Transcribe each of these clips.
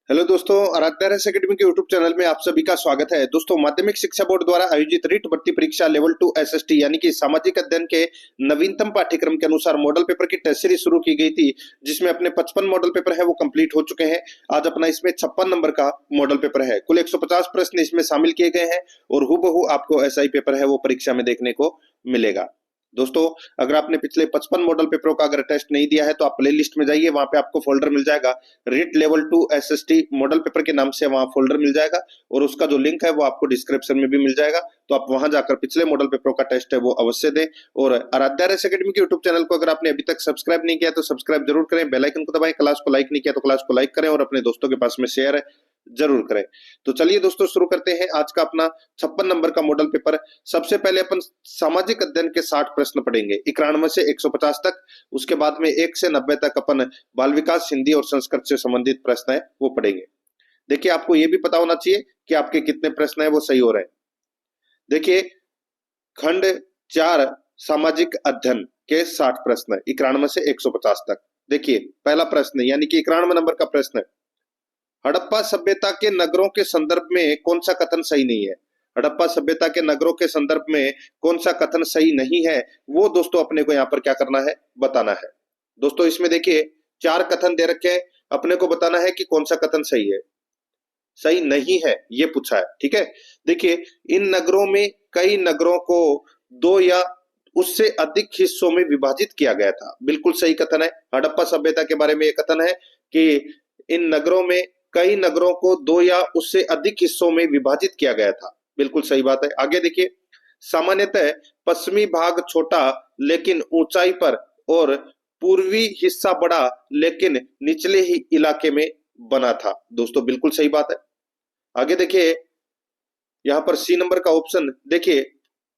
Hello दोस्तों, Aaradhya race academy के YouTube channel में आप सभी का स्वागत है। दोस्तों, माध्यमिक शिक्षा बोर्ड द्वारा आयोजित रीट भर्ती परीक्षा लेवल 2 एसएसटी यानी कि सामाजिक अध्ययन के नवीनतम पाठ्यक्रम के अनुसार मॉडल पेपर की टेस्ट सीरीज शुरू की गई थी, जिसमें अपने 55 मॉडल पेपर है वो कंप्लीट हो चुके हैं। आज अपना इसमें 56 नंबर का मॉडल पेपर है। कुल 150 प्रश्न इसमें शामिल किए गए हैं और हूबहू आपको ऐसा ही पेपर है वो परीक्षा में देखने को मिलेगा। दोस्तों, अगर आपने पिछले 55 मॉडल पेपरों का अगर टेस्ट नहीं दिया है तो आप प्ले लिस्ट में जाइए, वहां पे आपको फोल्डर मिल जाएगा REET level 2 SST model paper के नाम से, वहां फोल्डर मिल जाएगा और उसका जो लिंक है वो आपको डिस्क्रिप्शन में भी मिल जाएगा। तो आप वहां जाकर पिछले मॉडल पेपरों का टेस्ट है वो अवश्य दें। और आराध्या रेस एकेडमी के यूट्यूब चैनल को अगर आपने अभी तक सब्सक्राइब नहीं किया तो सब्सक्राइब जरूर करें, बेल आइकन को दबाएं, क्लास को लाइक नहीं किया तो क्लास को लाइक करें और अपने दोस्तों के पास में शेयर जरूर करें। तो चलिए दोस्तों, शुरू करते हैं आज का अपना 56 नंबर का मॉडल पेपर। सबसे पहले अपन सामाजिक अध्ययन के 60 प्रश्न पढ़ेंगे 91 से 150 तक। उसके बाद में 1 से 90 तक अपन बाल विकास, हिंदी और संस्कृत से संबंधित प्रश्न है वो पढ़ेंगे। देखिए, आपको ये भी पता होना चाहिए कि आपके कितने प्रश्न है वो सही हो रहे हैं। देखिए, खंड 4 सामाजिक अध्ययन के 60 प्रश्न है 91 से 150 तक। देखिए, पहला प्रश्न यानी कि 91 नंबर का प्रश्न है, हड़प्पा सभ्यता के नगरों के संदर्भ में कौन सा कथन सही नहीं है। हड़प्पा सभ्यता के नगरों के संदर्भ में कौन सा कथन सही नहीं है, वो दोस्तों अपने को यहाँ पर क्या करना है, बताना है। दोस्तों, इसमें देखिए 4 कथन दे रखे हैं, अपने को बताना है कि कौन सा कथन सही है, सही नहीं है, ये पूछा है। ठीक है, देखिए, इन नगरों में कई नगरों को 2 या उससे अधिक हिस्सों में विभाजित किया गया था, बिल्कुल सही कथन है। हड़प्पा सभ्यता के बारे में यह कथन है कि इन नगरों में कई नगरों को 2 या उससे अधिक हिस्सों में विभाजित किया गया था, बिल्कुल सही बात है। आगे देखिए, सामान्यतः पश्चिमी भाग छोटा लेकिन ऊंचाई पर और पूर्वी हिस्सा बड़ा लेकिन निचले ही इलाके में बना था, दोस्तों बिल्कुल सही बात है। आगे देखिए, यहां पर सी नंबर का ऑप्शन देखिए,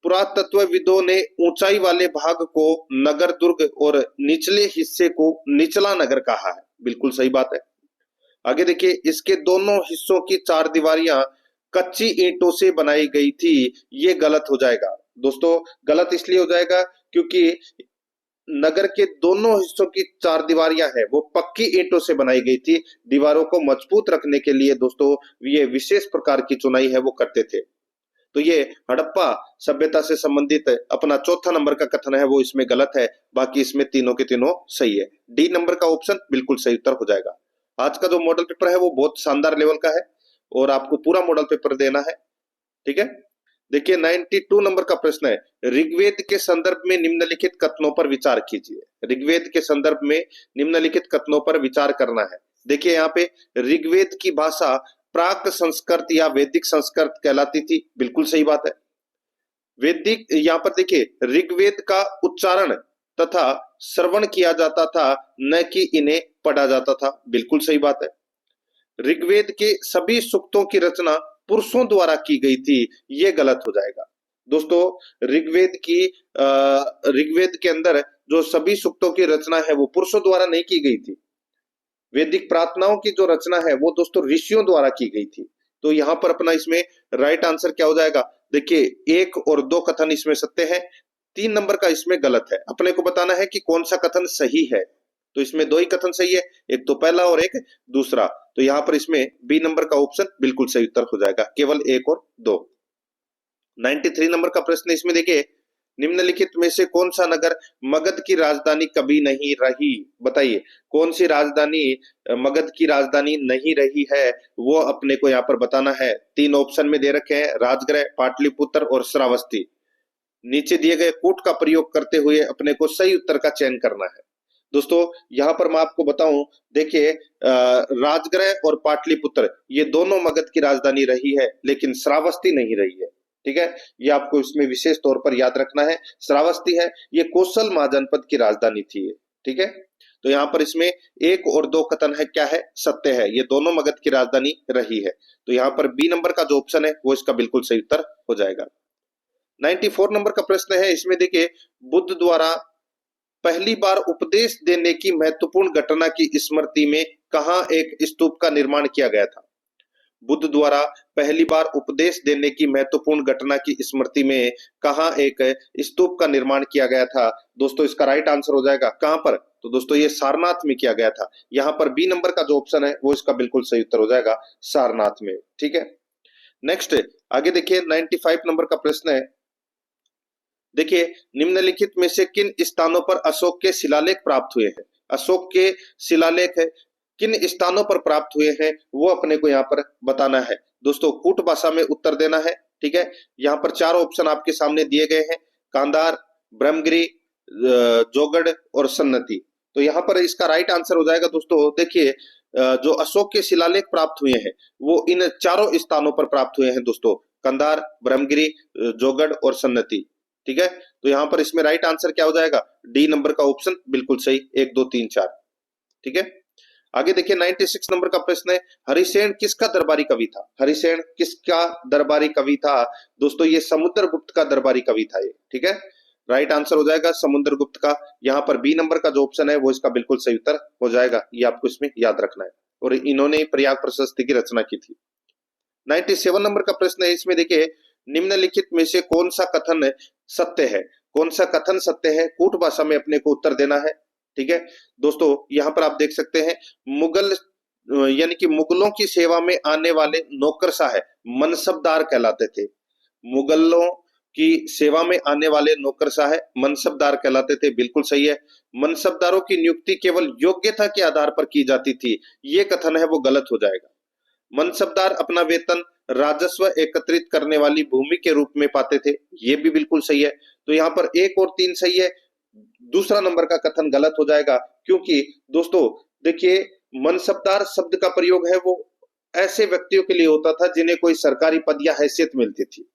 पुरातत्वविदों ने ऊंचाई वाले भाग को नगर दुर्ग और निचले हिस्से को निचला नगर कहा है, बिल्कुल सही बात है। आगे देखिए, इसके दोनों हिस्सों की 4 दीवारियां कच्ची ईंटों से बनाई गई थी, ये गलत हो जाएगा। दोस्तों, गलत इसलिए हो जाएगा क्योंकि नगर के दोनों हिस्सों की 4 दीवारियां है वो पक्की ईंटों से बनाई गई थी। दीवारों को मजबूत रखने के लिए दोस्तों ये विशेष प्रकार की चुनाई है वो करते थे। तो ये हड़प्पा सभ्यता से संबंधित अपना चौथा नंबर का कथन है वो इसमें गलत है, बाकी इसमें तीनों के तीनों सही है। डी नंबर का ऑप्शन बिल्कुल सही उत्तर हो जाएगा। आज का जो मॉडल पेपर है वो बहुत शानदार लेवल का है और आपको पूरा मॉडल पेपर देना है। ठीक है, देखिए 92 नंबर का प्रश्न है, ऋग्वेद के संदर्भ में निम्नलिखित कथनों पर विचार कीजिए। ऋग्वेद के संदर्भ में निम्नलिखित कथनों पर विचार करना है। देखिए, यहाँ पे ऋग्वेद की भाषा प्राक संस्कृत या वैदिक संस्कृत कहलाती थी, बिल्कुल सही बात है। वैदिक, यहाँ पर देखिए ऋग्वेद का उच्चारण तथा श्रवण किया जाता था, न कि इन्हें पढ़ा जाता था, बिल्कुल सही बात है। ऋग्वेद के सभी सूक्तों की रचना पुरुषों द्वारा की गई थी, ये गलत हो जाएगा। दोस्तों, ऋग्वेद के अंदर जो सभी सूक्तों की रचना है वो पुरुषों द्वारा नहीं की गई थी। वैदिक प्रार्थनाओं की जो रचना है वो दोस्तों ऋषियों द्वारा की गई थी। तो यहां पर अपना इसमें राइट आंसर क्या हो जाएगा, देखिए 1 और 2 कथन इसमें सत्य है, 3 नंबर का इसमें गलत है। अपने को बताना है कि कौन सा कथन सही है। तो इसमें 2 ही कथन सही है, एक तो पहला और एक दूसरा। तो यहां पर इसमें बी नंबर का ऑप्शन बिल्कुल सही उत्तर हो जाएगा, केवल 1 और 2। 93 नंबर का प्रश्न इसमें देखिए, निम्नलिखित में से कौन सा नगर मगध की राजधानी कभी नहीं रही। बताइए, कौन सी राजधानी मगध की राजधानी नहीं रही है, वो अपने को यहाँ पर बताना है। 3 ऑप्शन में दे रखे हैं, राजगृह, पाटलिपुत्र और श्रावस्ती। नीचे दिए गए कूट का प्रयोग करते हुए अपने को सही उत्तर का चयन करना है। दोस्तों, यहाँ पर मैं आपको बताऊं, देखिए राजगृह और पाटलिपुत्र ये दोनों मगध की राजधानी रही है, लेकिन श्रावस्ती नहीं रही है। ठीक है, ये आपको इसमें विशेष तौर पर याद रखना है। श्रावस्ती है ये कौशल महाजनपद की राजधानी थी। ठीक है, तो यहाँ पर इसमें 1 और 2 कथन है क्या है, सत्य है, ये दोनों मगध की राजधानी रही है। तो यहाँ पर बी नंबर का जो ऑप्शन है वो इसका बिल्कुल सही उत्तर हो जाएगा। 94 नंबर का प्रश्न है, इसमें देखिए, बुद्ध द्वारा पहली बार उपदेश देने की महत्वपूर्ण घटना की स्मृति में कहां एक स्तूप का निर्माण किया गया था। बुद्ध द्वारा पहली बार उपदेश देने की महत्वपूर्ण घटना की स्मृति में कहां एक स्तूप का निर्माण किया गया था। दोस्तों, इसका राइट आंसर हो जाएगा कहां पर, तो दोस्तों ये सारनाथ में किया गया था। यहाँ पर बी नंबर का जो ऑप्शन है वो इसका बिल्कुल सही उत्तर हो जाएगा, सारनाथ में। ठीक है, नेक्स्ट आगे देखिए 95 नंबर का प्रश्न है। देखिए, निम्नलिखित में से किन स्थानों पर अशोक के शिलालेख प्राप्त हुए हैं? अशोक के शिलालेख है किन स्थानों पर प्राप्त हुए हैं वो अपने को यहाँ पर बताना है। दोस्तों कूट भाषा में उत्तर देना है। ठीक है, यहाँ पर चार ऑप्शन आपके सामने दिए गए हैं, कांधार, ब्रह्मगिरी, जोगड़ और सन्नति। तो यहाँ पर इसका राइट आंसर हो जाएगा दोस्तों, देखिए जो अशोक के शिलालेख प्राप्त हुए हैं वो इन चारों स्थानों पर प्राप्त हुए हैं दोस्तों, कंधार, ब्रह्मगिरी, जोगड़ और सन्नति। ठीक है, तो यहाँ पर इसमें राइट आंसर क्या हो जाएगा? डी नंबर का ऑप्शन बिल्कुल सही, 1 2 3 4। ठीक है, आगे देखिए 96 नंबर का प्रश्न है, हरिसेन किसका दरबारी कवि था? हरिसेन किसका दरबारी कवि था? दोस्तों ये समुद्रगुप्त का दरबारी कवि था ये। ठीक है, राइट आंसर हो जाएगा समुद्रगुप्त का। यहाँ पर बी नंबर का जो ऑप्शन है वो इसका बिल्कुल सही उत्तर हो जाएगा, ये आपको इसमें याद रखना है। और इन्होंने प्रयाग प्रशस्ति की रचना की थी। 97 नंबर का प्रश्न है, इसमें देखिए निम्नलिखित में से कौन सा कथन सत्य है? कौन सा कथन सत्य है? कूट भाषा में अपने को उत्तर देना है। ठीक है दोस्तों, यहाँ पर आप देख सकते हैं, मुगल यानी कि मुगलों की सेवा में आने वाले नौकरशाह मनसबदार कहलाते थे। मुगलों की सेवा में आने वाले नौकरशाह मनसबदार कहलाते थे, बिल्कुल सही है। मनसबदारों की नियुक्ति केवल योग्यता के आधार पर की जाती थी, ये कथन है वो गलत हो जाएगा। मनसबदार अपना वेतन राजस्व एकत्रित करने वाली भूमि के रूप में पाते थे, ये भी बिल्कुल सही है। तो यहाँ पर 1 और 3 सही है, दूसरा नंबर का कथन गलत हो जाएगा, क्योंकि दोस्तों देखिए मनसबदार शब्द का प्रयोग है वो ऐसे व्यक्तियों के लिए होता था जिन्हें कोई सरकारी पद या हैसियत मिलती थी।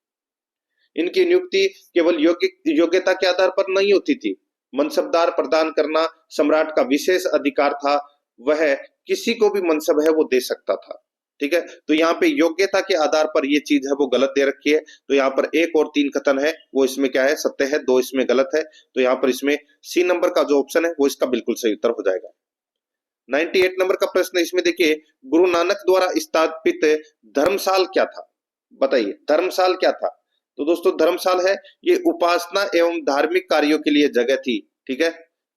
इनकी नियुक्ति केवल योग्यता के आधार पर नहीं होती थी। मनसबदार प्रदान करना सम्राट का विशेष अधिकार था, वह किसी को भी मनसब है वो दे सकता था। ठीक है, तो यहाँ पे योग्यता के आधार पर ये चीज है वो गलत दे रखी है। तो यहाँ पर 1 और 3 कथन है वो इसमें क्या है? सत्य है, 2 इसमें गलत है। तो यहाँ पर इसमें सी नंबर का जो ऑप्शन है वो इसका बिल्कुल सही उत्तर हो जाएगा। 98 नंबर का प्रश्न, इसमें देखिए गुरु नानक द्वारा स्थापित धर्मशाल क्या था? बताइए धर्मशाल क्या था? तो दोस्तों धर्मशाल है ये उपासना एवं धार्मिक कार्यों के लिए जगह थी। ठीक है,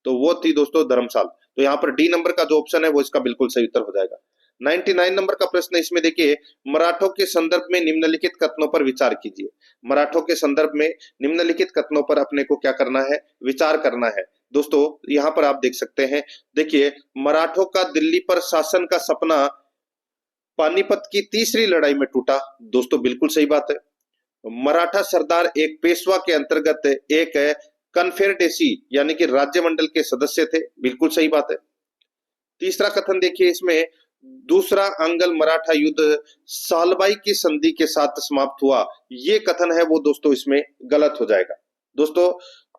तो वो थी दोस्तों धर्मशाल। तो यहाँ पर डी नंबर का जो ऑप्शन है वो इसका बिल्कुल सही उत्तर हो जाएगा। 99 नंबर का प्रश्न, इसमें देखिए मराठों के संदर्भ में निम्नलिखित कथनों पर विचार कीजिए। मराठों के संदर्भ में निम्नलिखित कथनों पर अपने को क्या करना है? विचार करना है। दोस्तों यहाँ पर आप देख सकते हैं, देखिए मराठों का दिल्ली पर शासन का सपना पानीपत की तीसरी लड़ाई में टूटा। दोस्तों बिल्कुल सही बात है। मराठा सरदार एक पेशवा के अंतर्गत एक कन्फेडरेसी यानी कि राज्य मंडल के सदस्य थे, बिल्कुल सही बात है। तीसरा कथन देखिए, इसमें दूसरा आंग्ल मराठा युद्ध सालबाई की संधि के साथ समाप्त हुआ, ये कथन है वो दोस्तों इसमें गलत हो जाएगा। दोस्तों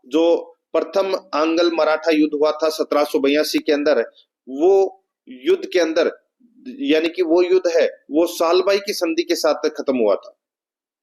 जो प्रथम आंग्ल मराठा युद्ध हुआ था 1782 के अंदर, वो युद्ध के अंदर यानी कि वो युद्ध है वो सालबाई की संधि के साथ खत्म हुआ था।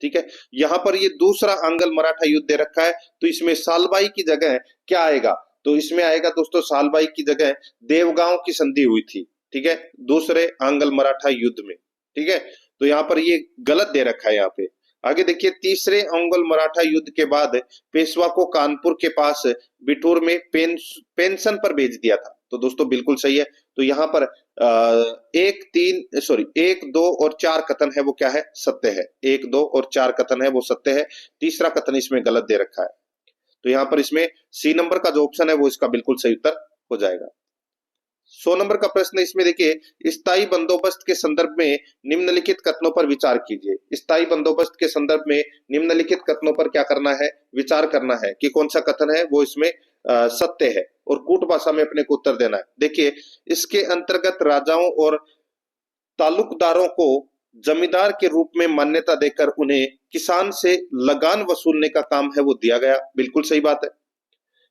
ठीक है, यहाँ पर ये दूसरा आंग्ल मराठा युद्ध दे रखा है, तो इसमें सालबाई की जगह क्या आएगा? तो इसमें आएगा दोस्तों सालबाई की जगह देवगांव की संधि हुई थी। ठीक है, दूसरे आंग्ल मराठा युद्ध में। ठीक है, तो यहाँ पर ये गलत दे रखा है। यहाँ पे आगे देखिए, तीसरे आंग्ल मराठा युद्ध के बाद पेशवा को कानपुर के पास बिठूर में पेंशन पर भेज दिया था। तो दोस्तों बिल्कुल सही है। तो यहाँ पर 1 2 और 4 कथन है वो क्या है? सत्य है। 1 2 और 4 कथन है वो सत्य है, तीसरा कथन इसमें गलत दे रखा है। तो यहाँ पर इसमें सी नंबर का जो ऑप्शन है वो इसका बिल्कुल सही उत्तर हो जाएगा। 100 नंबर का प्रश्न, इसमें देखिए स्थायी बंदोबस्त के संदर्भ में निम्नलिखित कथनों पर विचार कीजिए। स्थायी बंदोबस्त के संदर्भ में निम्नलिखित कथनों पर क्या करना है? विचार करना है कि कौन सा कथन है वो इसमें सत्य है, और कूट भाषा में अपने को उत्तर देना है। देखिए इसके अंतर्गत राजाओं और तालुकदारों को जमींदार के रूप में मान्यता देकर उन्हें किसान से लगान वसूलने का काम है वो दिया गया, बिल्कुल सही बात है।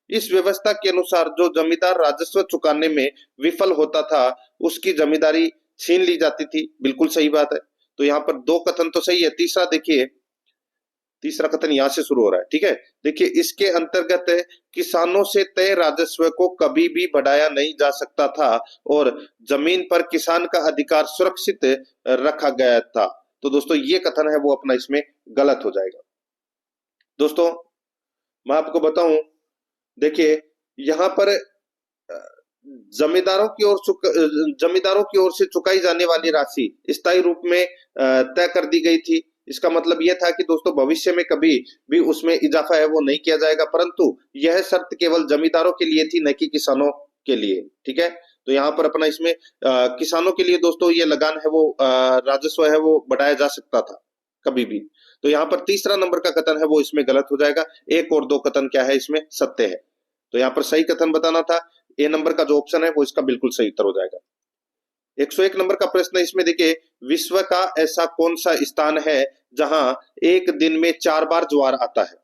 इस व्यवस्था के अनुसार जो जमींदार राजस्व चुकाने में विफल होता था उसकी जमींदारी छीन ली जाती थी, बिल्कुल सही बात है। तो यहाँ पर 2 कथन तो सही है, तीसरा देखिए, तीसरा कथन यहां से शुरू हो रहा है। ठीक है, देखिए इसके अंतर्गत किसानों से तय राजस्व को कभी भी बढ़ाया नहीं जा सकता था और जमीन पर किसान का अधिकार सुरक्षित रखा गया था। तो दोस्तों ये कथन है वो अपना इसमें गलत हो जाएगा। दोस्तों मैं आपको बताऊं, देखिए यहाँ पर जमींदारों की ओर से चुकाई जाने वाली राशि स्थायी रूप में तय कर दी गई थी। इसका मतलब यह था कि दोस्तों भविष्य में कभी भी उसमें इजाफा है वो नहीं किया जाएगा, परंतु यह शर्त केवल जमींदारों के लिए थी, न कि किसानों के लिए। ठीक है, तो यहाँ पर अपना इसमें किसानों के लिए दोस्तों ये लगान है वो राजस्व है वो बढ़ाया जा सकता था कभी भी। तो यहाँ पर तीसरा नंबर का कथन है वो इसमें गलत हो जाएगा। एक और दो कथन क्या है इसमें सत्य है। तो यहाँ पर सही कथन बताना था, ए नंबर का जो ऑप्शन है वो इसका बिल्कुल सही उत्तर हो जाएगा। 101 नंबर का प्रश्न है, इसमें देखिए विश्व का ऐसा कौन सा स्थान है जहां एक दिन में 4 बार ज्वार आता है।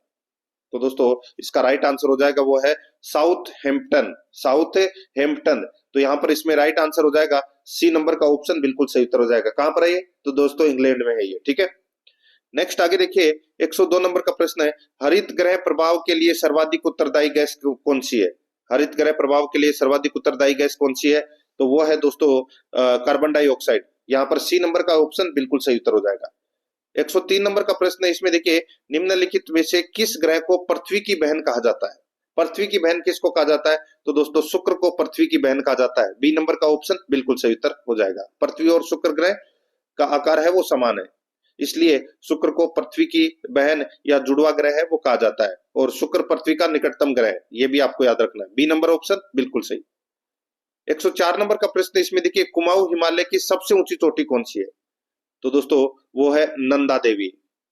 तो दोस्तों इसका राइट आंसर हो जाएगा वो है साउथ हेम्पटन। साउथ हेम्पटन, तो यहाँ पर इसमें राइट आंसर हो जाएगा सी नंबर का ऑप्शन बिल्कुल सही उत्तर हो जाएगा। कहां पर है ये? तो दोस्तों इंग्लैंड में है ये। ठीक है, नेक्स्ट आगे देखिए 102 नंबर का प्रश्न है, हरित ग्रह प्रभाव के लिए सर्वाधिक उत्तरदायी गैस कौन सी है? हरित ग्रह प्रभाव के लिए सर्वाधिक उत्तरदायी गैस कौन सी है? तो वो है दोस्तों कार्बन डाइऑक्साइड। यहाँ पर सी नंबर का ऑप्शन बिल्कुल सही उत्तर हो जाएगा। 103 नंबर का प्रश्न है, इसमें देखिए निम्नलिखित में से किस ग्रह को पृथ्वी की बहन कहा जाता है? पृथ्वी की बहन किसको कहा जाता है? तो दोस्तों शुक्र को पृथ्वी की बहन कहा जाता है। बी नंबर का ऑप्शन बिल्कुल सही उत्तर हो जाएगा। पृथ्वी और शुक्र ग्रह का आकार है वो समान है, इसलिए शुक्र को पृथ्वी की बहन या जुड़वा ग्रह है वो कहा जाता है, और शुक्र पृथ्वी का निकटतम ग्रह है, ये भी आपको याद रखना है। बी नंबर ऑप्शन बिल्कुल सही। 104 नंबर का प्रश्न इसमें देखिए कुमाऊं हिमालय की सबसे ऊंची चोटी कौन सी है? तो दोस्तों वो है नंदा देवी।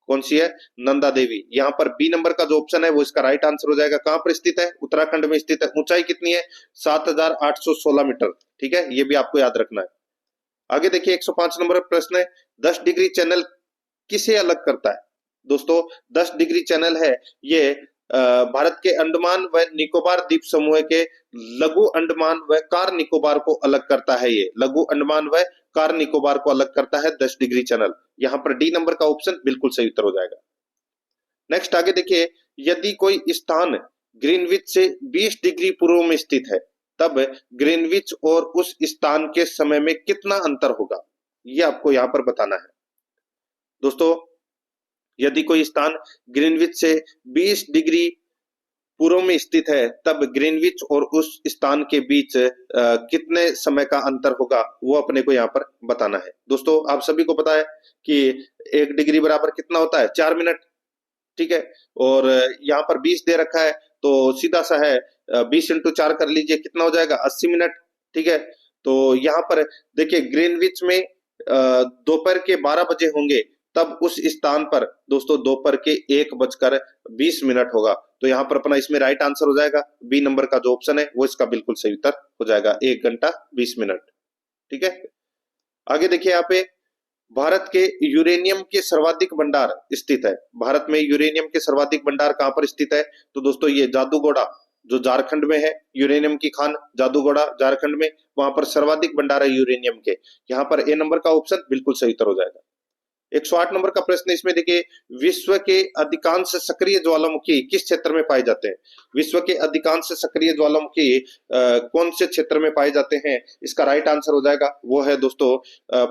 कौन सी है? नंदा देवी। यहाँ पर बी नंबर का जो ऑप्शन है वो इसका राइट आंसर हो जाएगा। कहां पर स्थित है? उत्तराखंड में स्थित है। ऊंचाई कितनी है? 7,816 मीटर। ठीक है, ये भी आपको याद रखना है। आगे देखिए 105 नंबर प्रश्न है, 10 डिग्री चैनल किसे अलग करता है? दोस्तों 10 डिग्री चैनल है ये भारत के अंडमान व निकोबार द्वीप समूह के लघु अंडमान व कार निकोबार को अलग करता है। ये लघु अंडमान व कार निकोबार को अलग करता है 10 डिग्री चैनल। यहाँ पर डी नंबर का ऑप्शन बिल्कुल सही उत्तर हो जाएगा। नेक्स्ट आगे देखिए, यदि कोई स्थान ग्रीनविच से 20 डिग्री पूर्व में स्थित है तब ग्रीनविच और उस स्थान के समय में कितना अंतर होगा? ये आपको यहाँ पर बताना है। दोस्तों यदि कोई स्थान ग्रीनविच से 20 डिग्री पूर्व में स्थित है तब ग्रीनविच और उस स्थान के बीच कितने समय का अंतर होगा वो अपने को यहाँ पर बताना है। दोस्तों आप सभी को पता है कि 1 डिग्री बराबर कितना होता है? 4 मिनट। ठीक है, और यहाँ पर 20 दे रखा है तो सीधा सा है 20 इंटू 4 कर लीजिए, कितना हो जाएगा? 80 मिनट। ठीक है, तो यहाँ पर देखिए ग्रीनविच में दोपहर के 12 बजे होंगे तब उस स्थान पर दोस्तों दोपहर के 1:20 होगा। तो यहाँ पर अपना इसमें राइट आंसर हो जाएगा बी नंबर का जो ऑप्शन है वो इसका बिल्कुल सही उत्तर हो जाएगा, 1 घंटा 20 मिनट। ठीक है, आगे देखिए यहाँ पे भारत के यूरेनियम के सर्वाधिक भंडार स्थित है। भारत में यूरेनियम के सर्वाधिक भंडार कहां पर स्थित है? तो दोस्तों ये जादूगोड़ा जो झारखंड में है, यूरेनियम की खान जादूगोड़ा झारखंड में, वहां पर सर्वाधिक भंडार है यूरेनियम के। यहाँ पर ए नंबर का ऑप्शन बिल्कुल सही उत्तर हो जाएगा। 108 नंबर का प्रश्न इसमें देखिए, विश्व के अधिकांश सक्रिय ज्वालामुखी किस क्षेत्र में पाए जाते हैं? विश्व के अधिकांश सक्रिय ज्वालामुखी कौन से क्षेत्र में पाए जाते हैं? इसका राइट आंसर हो जाएगा वो है दोस्तों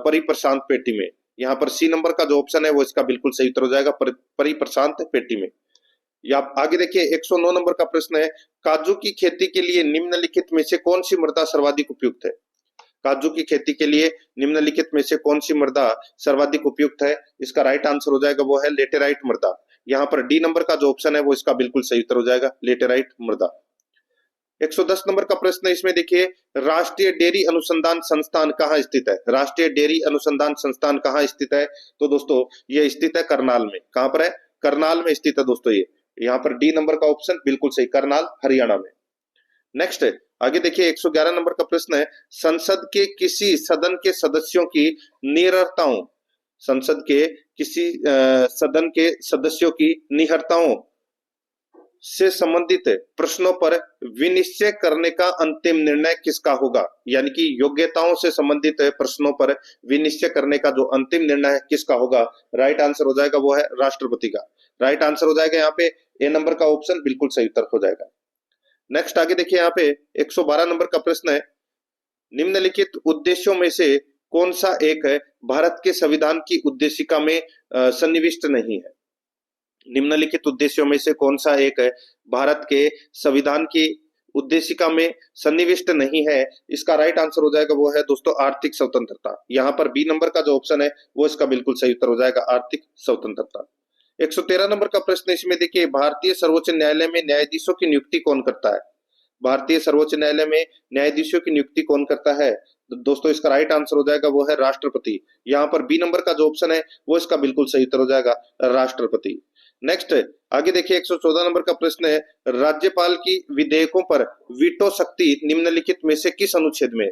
परिप्रशांत पेटी में। यहाँ पर सी नंबर का जो ऑप्शन है वो इसका बिल्कुल सही उत्तर हो जाएगा, परिप्रशांत पेटी में। या आगे देखिए 109 नंबर का प्रश्न है, काजू की खेती के लिए निम्नलिखित में से कौन सी मृदा सर्वाधिक उपयुक्त है? काजू की खेती के लिए निम्नलिखित में से कौन सी मृदा सर्वाधिक उपयुक्त है? इसका राइट आंसर हो जाएगा वो है लेटेराइट मृदा। यहाँ पर डी नंबर का जो ऑप्शन है वो इसका बिल्कुल सही उत्तर हो जाएगा, लेटेराइट मृदा। 110 नंबर का प्रश्न इसमें देखिए, राष्ट्रीय डेयरी अनुसंधान संस्थान कहाँ स्थित है? राष्ट्रीय डेयरी अनुसंधान संस्थान कहाँ स्थित है? तो दोस्तों ये स्थित है करनाल में। कहां पर है? करनाल में स्थित है दोस्तों ये। यहाँ पर डी नंबर का ऑप्शन बिल्कुल सही, करनाल हरियाणा में। नेक्स्ट आगे देखिए 111 नंबर का प्रश्न है, संसद के किसी सदन के सदस्यों की निरर्ताओं, संसद के किसी सदन के सदस्यों की निहर्ताओं से संबंधित प्रश्नों पर विनिश्चय करने का अंतिम निर्णय किसका होगा? यानी कि योग्यताओं से संबंधित प्रश्नों पर विनिश्चय करने का जो अंतिम निर्णय है किसका होगा? राइट आंसर हो जाएगा वो है राष्ट्रपति का। राइट आंसर हो जाएगा यहाँ पे ए नंबर का ऑप्शन बिल्कुल सही उत्तर हो जाएगा। नेक्स्ट आगे देखिए यहाँ पे 112 नंबर का प्रश्न है, निम्नलिखित उद्देश्यों में से कौन सा एक है भारत के संविधान की उद्देशिका में सन्निविष्ट नहीं है? निम्नलिखित उद्देश्यों में से कौन सा एक है भारत के संविधान की उद्देशिका में सन्निविष्ट नहीं है। इसका राइट आंसर हो जाएगा वो है दोस्तों आर्थिक स्वतंत्रता। यहाँ पर बी नंबर का जो ऑप्शन है वो इसका बिल्कुल सही उत्तर हो जाएगा, आर्थिक स्वतंत्रता। 113 नंबर का प्रश्न इसमें देखिए, भारतीय सर्वोच्च न्यायालय में न्यायाधीशों की नियुक्ति कौन करता है? भारतीय सर्वोच्च न्यायालय में न्यायाधीशों की नियुक्ति कौन करता है? तो दोस्तों इसका राइट आंसर हो जाएगा वो है राष्ट्रपति। यहाँ पर बी नंबर का जो ऑप्शन है वो इसका बिल्कुल सही उत्तर हो जाएगा, राष्ट्रपति। नेक्स्ट आगे देखिए 114 नंबर का प्रश्न है, राज्यपाल की विधेयकों पर वीटो शक्ति निम्नलिखित में से किस अनुच्छेद में?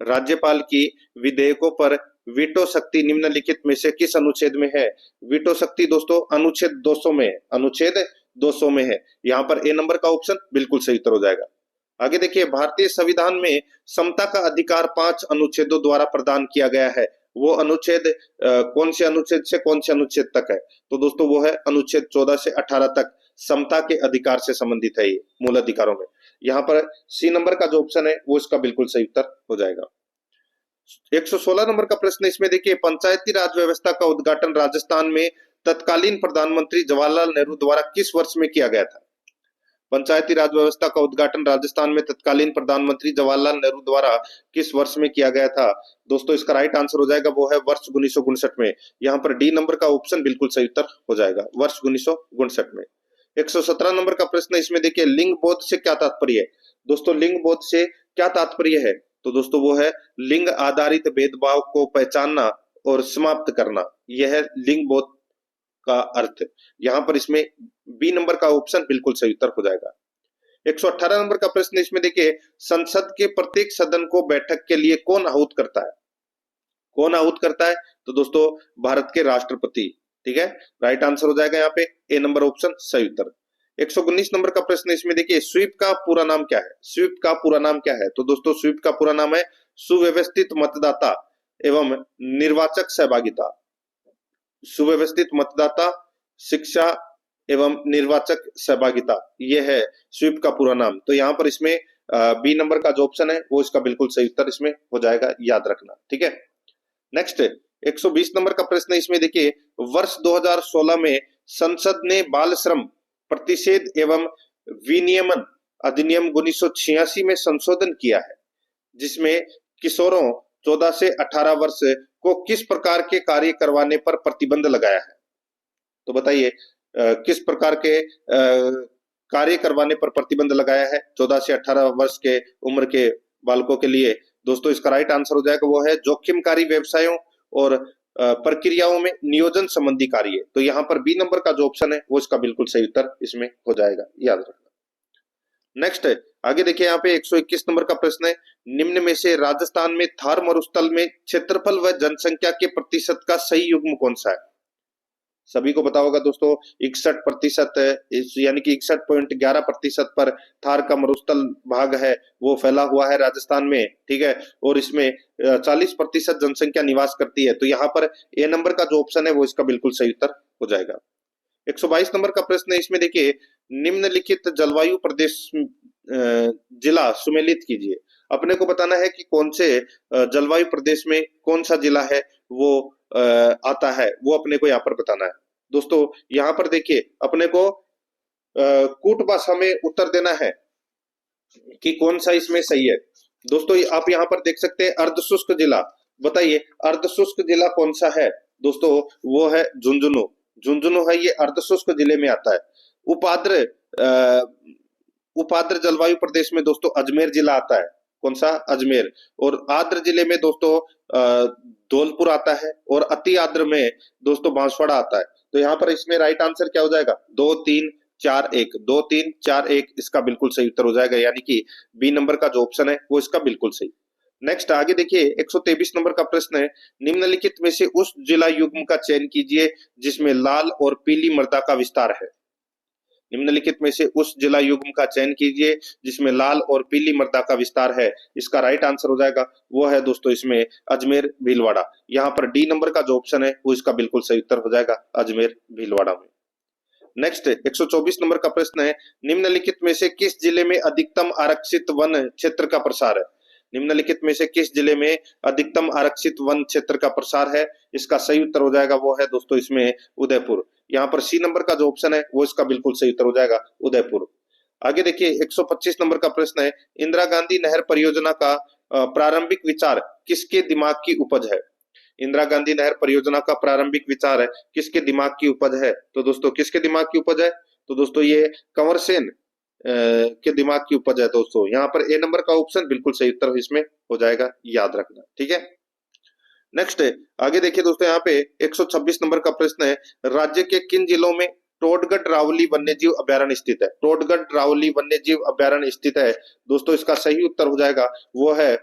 राज्यपाल की विधेयकों पर वीटो शक्ति निम्नलिखित में से किस अनुच्छेद में है? वीटो शक्ति दोस्तों अनुच्छेद 200 में, अनुच्छेद 200 में है। यहाँ पर ए नंबर का ऑप्शन बिल्कुल सही उत्तर हो जाएगा। आगे देखिए, भारतीय संविधान में समता का अधिकार 5 अनुच्छेदों द्वारा प्रदान किया गया है। वो अनुच्छेद कौन से अनुच्छेद से कौन से अनुच्छेद तक है? तो दोस्तों वो है अनुच्छेद 14 से 18 तक समता के अधिकार से संबंधित है, ये मूल अधिकारों में। यहाँ पर सी नंबर का जो ऑप्शन है वो इसका बिल्कुल सही उत्तर हो जाएगा। 116 नंबर का प्रश्न इसमें देखिए, पंचायती राज व्यवस्था का उद्घाटन राजस्थान में तत्कालीन प्रधानमंत्री जवाहरलाल नेहरू द्वारा किस वर्ष में किया गया था? पंचायती राज व्यवस्था का उद्घाटन राजस्थान में तत्कालीन प्रधानमंत्री जवाहरलाल नेहरू द्वारा किस वर्ष में किया गया था? दोस्तों इसका राइट आंसर हो जाएगा वो है वर्ष 1959 में। यहाँ पर डी नंबर का ऑप्शन बिल्कुल सही उत्तर हो जाएगा, वर्ष 1959 में। 117 नंबर का प्रश्न इसमें देखिए, लिंग बोध से क्या तात्पर्य है? दोस्तों लिंग बोध से क्या तात्पर्य है? तो दोस्तों वो है लिंग आधारित भेदभाव को पहचानना और समाप्त करना, यह है लिंग बोध का अर्थ। यहाँ पर इसमें बी नंबर का ऑप्शन बिल्कुल सही उत्तर हो जाएगा। 118 नंबर का प्रश्न इसमें देखिए, संसद के प्रत्येक सदन को बैठक के लिए कौन आहूत करता है? कौन आहूत करता है? तो दोस्तों भारत के राष्ट्रपति। ठीक है, राइट आंसर हो जाएगा यहाँ पे ए नंबर ऑप्शन सही उत्तर। 119 नंबर का प्रश्न इसमें देखिए, स्वीप का पूरा नाम क्या है? स्वीप का पूरा नाम क्या है? तो दोस्तों स्वीप का पूरा नाम है सुव्यवस्थित मतदाता एवं निर्वाचक सहभागिता। सुव्यवस्थित मतदाता, शिक्षा एवं निर्वाचक सहभागिता, यह है स्वीप का पूरा नाम। तो यहाँ पर इसमें बी नंबर का जो ऑप्शन है वो इसका बिल्कुल सही उत्तर इसमें हो जाएगा, याद रखना। ठीक है, नेक्स्ट 120 नंबर का प्रश्न इसमें देखिए, वर्ष 2016 में संसद ने बाल श्रम प्रतिषेध एवं विनियमन अधिनियम 1986 में संशोधन किया है, जिसमें किशोरों 14 से 18 वर्ष को किस प्रकार के कार्य करवाने पर प्रतिबंध लगाया है? तो बताइए किस प्रकार के कार्य करवाने पर प्रतिबंध लगाया है 14 से 18 वर्ष के उम्र के बालकों के लिए? दोस्तों इसका राइट आंसर हो जाएगा वो है जोखिमकारी व्यवसायों और प्रक्रियाओं में नियोजन संबंधी कार्य। तो यहाँ पर बी नंबर का जो ऑप्शन है वो इसका बिल्कुल सही उत्तर इसमें हो जाएगा, याद रखना। नेक्स्ट आगे देखिए, यहाँ पे 121 नंबर का प्रश्न है, निम्न में से राजस्थान में थार मरुस्थल में क्षेत्रफल व जनसंख्या के प्रतिशत का सही युग्म कौन सा है? सभी को पता होगा दोस्तों 61% यानी कि 61.11% पर थार का मरुस्थल भाग है वो फैला हुआ है राजस्थान में। ठीक है, और इसमें 40% जनसंख्या निवास करती है। तो यहाँ पर ए नंबर का जो ऑप्शन है वो इसका बिल्कुल सही उत्तर हो जाएगा। 122 नंबर का प्रश्न है इसमें देखिए, निम्नलिखित जलवायु प्रदेश जिला सुमेलित कीजिए। अपने को बताना है कि कौन से जलवायु प्रदेश में कौन सा जिला है वो आता है, वो अपने को यहाँ पर बताना है। दोस्तों यहाँ पर देखिए अपने को कूट भाषा में उत्तर देना है कि कौन सा इसमें सही है। दोस्तों आप यहाँ पर देख सकते हैं अर्धशुष्क जिला, बताइए अर्धशुष्क जिला कौन सा है? दोस्तों वो है झुंझुनू। झुंझुनू है, ये अर्धशुष्क जिले में आता है। उपाद्र जलवायु प्रदेश में दोस्तों अजमेर जिला आता है। कौन सा? अजमेर। और आर्द्र जिले में दोस्तों धौलपुर आता है, और अति आर्द्र में दोस्तों बांसवाड़ा आता है। तो यहाँ पर इसमें राइट आंसर क्या हो जाएगा? 2 3 4 1, 2 3 4 1 इसका बिल्कुल सही उत्तर हो जाएगा, यानी कि बी नंबर का जो ऑप्शन है वो इसका बिल्कुल सही। नेक्स्ट आगे देखिए 123 नंबर का प्रश्न है, निम्नलिखित में से उस जिला युग्म का चयन कीजिए जिसमें लाल और पीली मृदा का विस्तार है। निम्नलिखित में से उस जिला युग्म का चयन कीजिए जिसमें लाल और पीली मृदा का विस्तार है। इसका राइट आंसर हो जाएगा वो है दोस्तों इसमें अजमेर भीलवाड़ा। यहाँ पर डी नंबर का जो ऑप्शन है वो इसका बिल्कुल सही उत्तर हो जाएगा, अजमेर भीलवाड़ा में। नेक्स्ट 124 नंबर का प्रश्न है, निम्नलिखित में से किस जिले में अधिकतम आरक्षित वन क्षेत्र का प्रसार है? निम्नलिखित में से किस जिले में अधिकतम आरक्षित वन क्षेत्र का प्रसार है? इसका सही उत्तर हो जाएगा वो है दोस्तों इसमें उदयपुर। यहाँ पर सी नंबर का जो ऑप्शन है वो इसका बिल्कुल सही उत्तर हो जाएगा, उदयपुर। आगे देखिए 125 नंबर का प्रश्न है, इंदिरा गांधी नहर परियोजना का प्रारंभिक विचार किसके दिमाग की उपज है? इंदिरा गांधी नहर परियोजना का प्रारंभिक विचार है किसके दिमाग की उपज है? तो दोस्तों किसके दिमाग की उपज है? तो दोस्तों ये कंवर सेन के दिमाग की उपज है दोस्तों। यहाँ पर ए नंबर का ऑप्शन बिल्कुल सही उत्तर इसमें हो जाएगा, याद रखना, ठीक है। नेक्स्ट आगे देखिए दोस्तों, यहाँ पे 126 नंबर का प्रश्न है, राज्य के किन जिलों में टोडगढ़ रावली वन्यजीव अभयारण्य स्थित है? टोडगढ़ रावली वन्यजीव अभयारण्य स्थित है दोस्तों, इसका सही उत्तर हो जाएगा वो है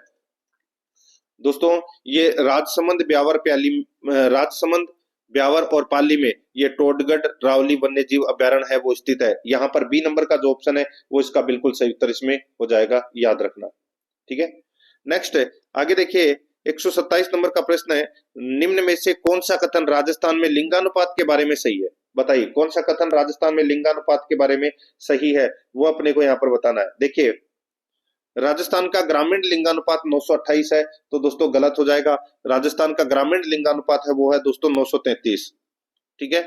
दोस्तों ये राजसमंद, ब्यावर, प्याली, राजसमंद, ब्यावर और पाली में ये टोडगढ़ रावली वन्यजीव अभयारण्य है वो स्थित है। यहाँ पर बी नंबर का जो ऑप्शन है वो इसका बिल्कुल सही उत्तर इसमें हो जाएगा, याद रखना, ठीक है। नेक्स्ट आगे देखिए 127 नंबर का प्रश्न है, निम्न में से कौन सा कथन राजस्थान में लिंगानुपात के बारे में सही है? बताइए कौन सा कथन राजस्थान में लिंगानुपात के बारे में सही है, वो अपने को यहाँ पर बताना है। देखिए राजस्थान का ग्रामीण लिंगानुपात 928 है, तो दोस्तों गलत हो जाएगा। राजस्थान का ग्रामीण लिंगानुपात है वो है दोस्तों 933, ठीक है।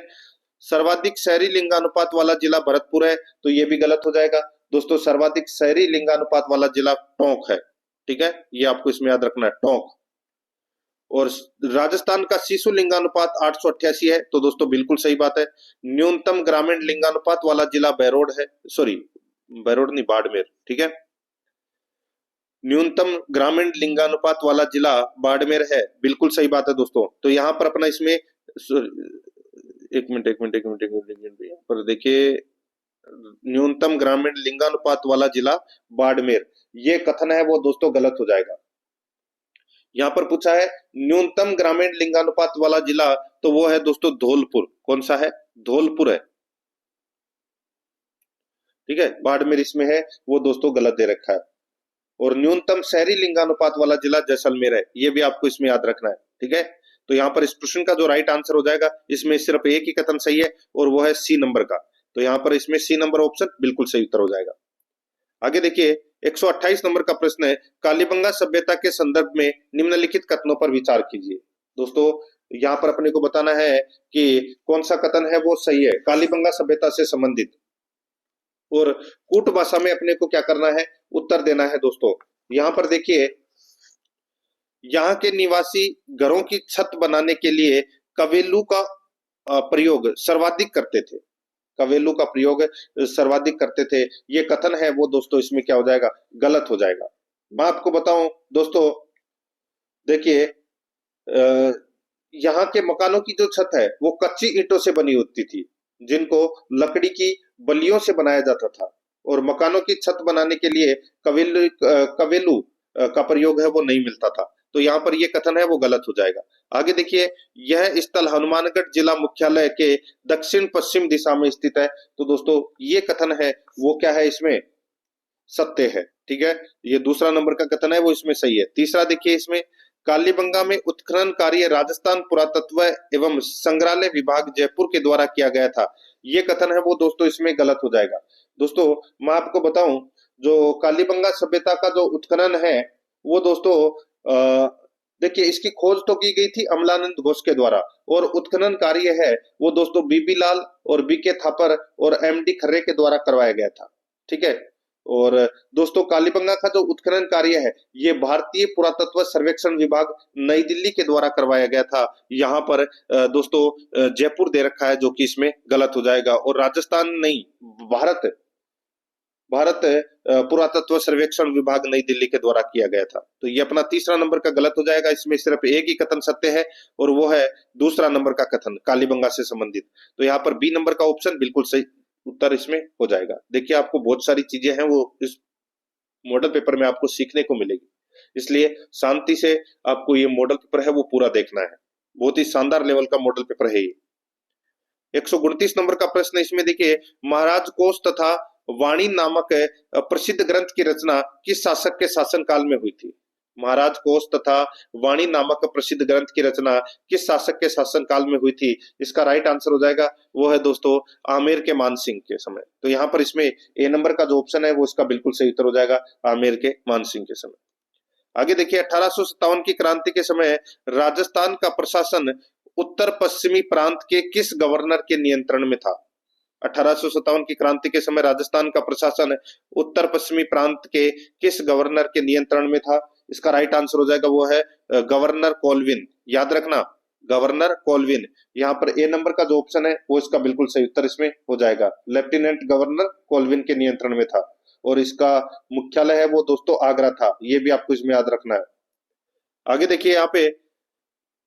सर्वाधिक शहरी लिंगानुपात वाला जिला भरतपुर है, तो ये भी गलत हो जाएगा दोस्तों। सर्वाधिक शहरी लिंगानुपात वाला जिला टोंक है, ठीक है, ये आपको इसमें याद रखना है, टोंक। और राजस्थान का शिशु लिंगानुपात 888 है, तो दोस्तों बिल्कुल सही बात है। न्यूनतम ग्रामीण लिंगानुपात वाला जिला बैरोड है, सॉरी बैरोड नहीं, बाड़मेर, ठीक है। न्यूनतम ग्रामीण लिंगानुपात वाला जिला बाड़मेर है, बिल्कुल सही बात है दोस्तों। तो यहाँ पर अपना इसमें एक मिनट यहाँ पर देखिए, न्यूनतम ग्रामीण लिंगानुपात वाला जिला बाड़मेर, ये कथन है वो दोस्तों गलत हो जाएगा। यहाँ पर पूछा है न्यूनतम ग्रामीण लिंगानुपात वाला जिला, तो वो है दोस्तों धौलपुर। कौन सा है? धौलपुर है, ठीक है। बाड़मेर इसमें है वो दोस्तों गलत दे रखा है। और न्यूनतम शहरी लिंगानुपात वाला जिला जैसलमेर है, ये भी आपको इसमें याद रखना है, ठीक है। तो यहाँ पर इस प्रश्न का जो राइट आंसर हो जाएगा, इसमें सिर्फ एक ही कथन सही है और वो है सी नंबर का। तो यहाँ पर इसमें सी नंबर ऑप्शन बिल्कुल सही उत्तर हो जाएगा। आगे देखिए 128 नंबर का प्रश्न है, कालीबंगा सभ्यता के संदर्भ में निम्नलिखित कथनों पर विचार कीजिए। दोस्तों यहाँ पर अपने को बताना है कि कौन सा कथन है वो सही है कालीबंगा सभ्यता से संबंधित। और कूट भाषा में अपने को क्या करना है, उत्तर देना है दोस्तों। यहाँ पर देखिए, यहाँ के निवासी घरों की छत बनाने के लिए कवेलू का प्रयोग सर्वाधिक करते थे। कवेलू का प्रयोग सर्वाधिक करते थे, ये कथन है वो दोस्तों इसमें क्या हो जाएगा, गलत हो जाएगा। मैं आपको बताऊं दोस्तों, देखिए यहाँ के मकानों की जो छत है वो कच्ची ईंटों से बनी होती थी, जिनको लकड़ी की बल्लियों से बनाया जाता था। और मकानों की छत बनाने के लिए कवेलू का प्रयोग है वो नहीं मिलता था। तो यहाँ पर ये कथन है वो गलत हो जाएगा। आगे देखिए, यह स्थल हनुमानगढ़ जिला मुख्यालय के दक्षिण पश्चिम दिशा में स्थित है। तो दोस्तों ये कथन है वो क्या है, इसमें सत्य है, ठीक है। ये दूसरा नंबर का कथन है वो इसमें सही है। तीसरा देखिए, इसमें कालीबंगा में उत्खनन कार्य राजस्थान पुरातत्व एवं संग्रहालय विभाग जयपुर के द्वारा किया गया था, ये कथन है वो दोस्तों इसमें गलत हो जाएगा। दोस्तों मैं आपको बताऊं, जो कालीबंगा सभ्यता का जो उत्खनन है वो दोस्तों देखिए इसकी खोज तो की गई थी अमलानंद घोष के द्वारा, और उत्खनन कार्य है वो दोस्तों बीबी लाल और बीके थापर और एमडी खर्रे के द्वारा करवाया गया था, ठीक है। और दोस्तों कालीबंगा का जो उत्खनन कार्य है ये भारतीय पुरातत्व सर्वेक्षण विभाग नई दिल्ली के द्वारा करवाया गया था। यहाँ पर दोस्तों जयपुर दे रखा है, जो कि इसमें गलत हो जाएगा। और राजस्थान नहीं, भारत पुरातत्व सर्वेक्षण विभाग नई दिल्ली के द्वारा किया गया था। तो ये अपना तीसरा नंबर का गलत हो जाएगा। इसमें सिर्फ एक ही कथन सत्य है और वो है दूसरा नंबर का कथन कालीबंगा से संबंधित। तो यहाँ पर बी नंबर का ऑप्शन बिल्कुल सही उत्तर इसमें हो जाएगा। देखिए आपको बहुत सारी चीजें हैं वो इस मॉडल पेपर में आपको सीखने को मिलेगी, इसलिए शांति से आपको ये मॉडल पेपर है वो पूरा देखना है। बहुत ही शानदार लेवल का मॉडल पेपर है ये। 129 नंबर का प्रश्न इसमें देखिए, महाराज कोश तथा वाणी नामक प्रसिद्ध ग्रंथ की रचना किस शासक के शासनकाल में हुई थी? महाराज कोश तथा वाणी नामक प्रसिद्ध ग्रंथ की रचना किस शासक के शासनकाल में हुई थी? इसका राइट आंसर हो जाएगा वो है दोस्तों आमेर के मान सिंह के समय। तो यहाँ पर इसमें ए नंबर का जो ऑप्शन है वो इसका बिल्कुल सही उत्तर हो जाएगा, आमेर के मान सिंह के समय। आगे देखिए 1857 की क्रांति के समय राजस्थान का प्रशासन उत्तर पश्चिमी प्रांत के किस गवर्नर के नियंत्रण में था? 1857 की क्रांति के समय राजस्थान का प्रशासन उत्तर पश्चिमी प्रांत के किस गवर्नर के नियंत्रण में था? इसका राइट आंसर हो जाएगा वो है गवर्नर कोलविन। याद रखना, गवर्नर कोलविन। यहाँ पर ए नंबर का जो ऑप्शन है वो इसका बिल्कुल सही उत्तर इसमें हो जाएगा। लेफ्टिनेंट गवर्नर कोलविन के नियंत्रण में था और इसका मुख्यालय है वो दोस्तों आगरा था। ये भी आपको इसमें याद रखना है। आगे देखिए यहाँ पे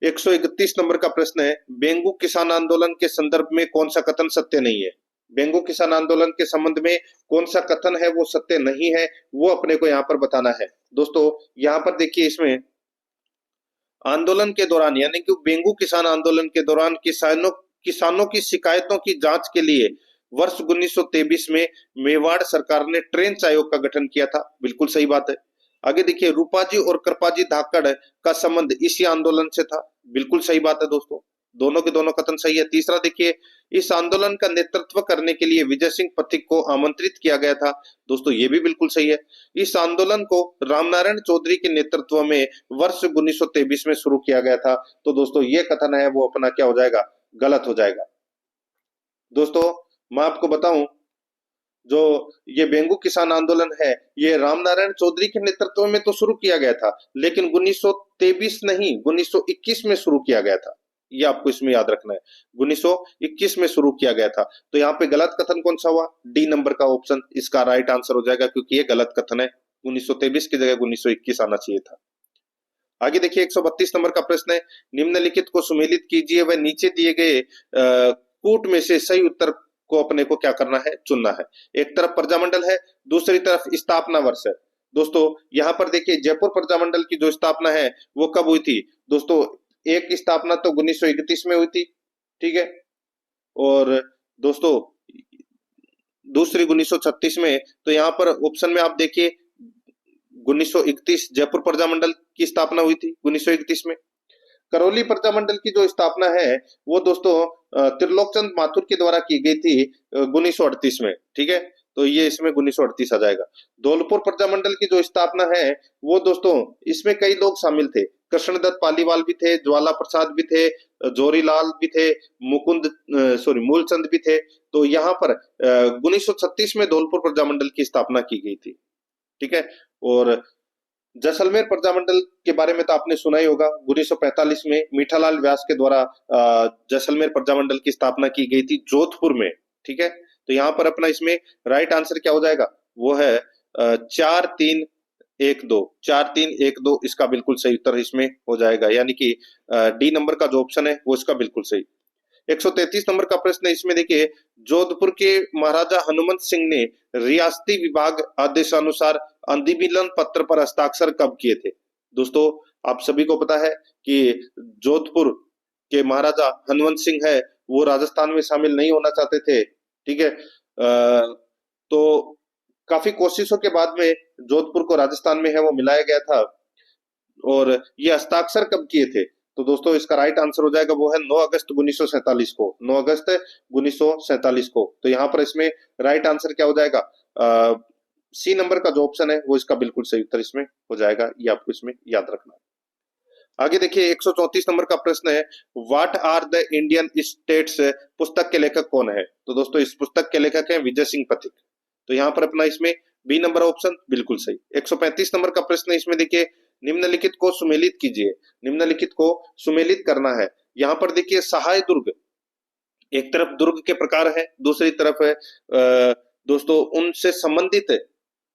131 नंबर का प्रश्न है, बेंगू किसान आंदोलन के संदर्भ में कौन सा कथन सत्य नहीं है? बेंगू किसान आंदोलन के संबंध में कौन सा कथन है वो सत्य नहीं है, वो अपने को यहाँ पर बताना है। दोस्तों यहाँ पर देखिए, इसमें आंदोलन के दौरान यानी कि बेंगू किसान आंदोलन के दौरान किसानों की शिकायतों की जांच के लिए वर्ष 1923 में मेवाड़ सरकार ने ट्रेंच आयोग का गठन किया था। बिल्कुल सही बात है। आगे देखिए, रूपाजी और कृपाजी धाकड़ का संबंध इसी आंदोलन से था। बिल्कुल सही बात है दोस्तों, दोनों के दोनों कथन सही है। तीसरा देखिए, इस आंदोलन का नेतृत्व करने के लिए विजय सिंह पथिक को आमंत्रित किया गया था। दोस्तों ये भी बिल्कुल सही है। इस आंदोलन को रामनारायण चौधरी के नेतृत्व में वर्ष 1923 में शुरू किया गया था। तो दोस्तों ये कथन है वो अपना क्या हो जाएगा? गलत हो जाएगा। दोस्तों मैं आपको बताऊं, जो ये बेंगू किसान आंदोलन है ये रामनारायण चौधरी के नेतृत्व में तो शुरू किया गया था, लेकिन 1923 नहीं 1921 में शुरू किया गया था। ये आपको इसमें याद रखना है, 1921 में शुरू किया गया था। तो यहाँ पे गलत कथन कौन सा हुआ? डी नंबर का ऑप्शन इसका राइट आंसर हो जाएगा, क्योंकि ये गलत कथन है। 1923 की जगह 1921 आना चाहिए था। आगे देखिए 132 नंबर का प्रश्न है, निम्नलिखित को सुमेलित कीजिए व नीचे दिए गए कूट में से सही उत्तर को अपने को क्या करना है? चुनना है। एक तरफ प्रजामंडल है, दूसरी तरफ स्थापना वर्ष है। दोस्तों यहाँ पर देखिए, जयपुर प्रजामंडल की जो स्थापना है वो कब हुई थी? दोस्तों एक स्थापना तो 1931 में हुई थी, ठीक है, और दोस्तों दूसरी 1936 में। तो यहाँ पर ऑप्शन में आप देखिए 1931 जयपुर प्रजामंडल की स्थापना हुई थी 1931 में। करौली प्रजामंडल की जो स्थापना है वो दोस्तों त्रिलोकचंद माथुर के द्वारा की गई थी 1938 में, ठीक है, तो ये इसमें 1938 आ जाएगा। धौलपुर प्रजामंडल की जो स्थापना है वो दोस्तों इसमें कई लोग शामिल थे, कृष्णदत्त पालीवाल भी थे, ज्वाला प्रसाद भी थे, जोरीलाल भी थे, मूलचंद भी थे। तो यहाँ पर 1936 में धौलपुर प्रजामंडल की स्थापना की गई थी, ठीक है। और जैसलमेर प्रजामंडल के बारे में तो आपने सुना ही होगा, 1945 में मीठालाल व्यास के द्वारा जैसलमेर प्रजामंडल की स्थापना की गई थी जोधपुर में, ठीक है। तो यहाँ पर अपना इसमें राइट आंसर क्या हो जाएगा? वो है 4312, 4312 इसका बिल्कुल सही उत्तर इसमें हो जाएगा, यानी कि डी नंबर का जो ऑप्शन है वो इसका बिल्कुल सही। 133 नंबर का प्रश्न है, इसमें देखिए, जोधपुर के महाराजा हनुमंत सिंह ने रियासती विभाग आदेशानुसार अधिमिलन पत्र पर हस्ताक्षर कब किए थे? दोस्तों आप सभी को पता है कि जोधपुर के महाराजा हनुमंत सिंह है वो राजस्थान में शामिल नहीं होना चाहते थे, ठीक है। तो काफी कोशिशों के बाद में जोधपुर को राजस्थान में है वो मिलाया गया था, और ये हस्ताक्षर कब किए थे? तो दोस्तों इसका राइट आंसर हो जाएगा वो है 9 अगस्त 1947 को, 9 अगस्त 1947 को। तो यहाँ पर इसमें राइट आंसर क्या हो जाएगा? सी नंबर का जो ऑप्शन है वो इसका बिल्कुल सही उत्तर इसमें हो जाएगा, ये आपको इसमें याद रखना है। आगे देखिए 134 नंबर का प्रश्न है, what are the Indian states पुस्तक के लेखक कौन है? तो दोस्तों इस पुस्तक के लेखक हैं विजय सिंह पथिक। तो यहाँ पर अपना इसमें बी नंबर ऑप्शन बिल्कुल सही। 135 नंबर का प्रश्न है, इसमें देखिए, निम्नलिखित को सुमेलित कीजिए। निम्नलिखित को सुमेलित करना है। यहाँ पर देखिए, सहाय दुर्ग, एक तरफ दुर्ग के प्रकार है, दूसरी तरफ है दोस्तों उनसे संबंधित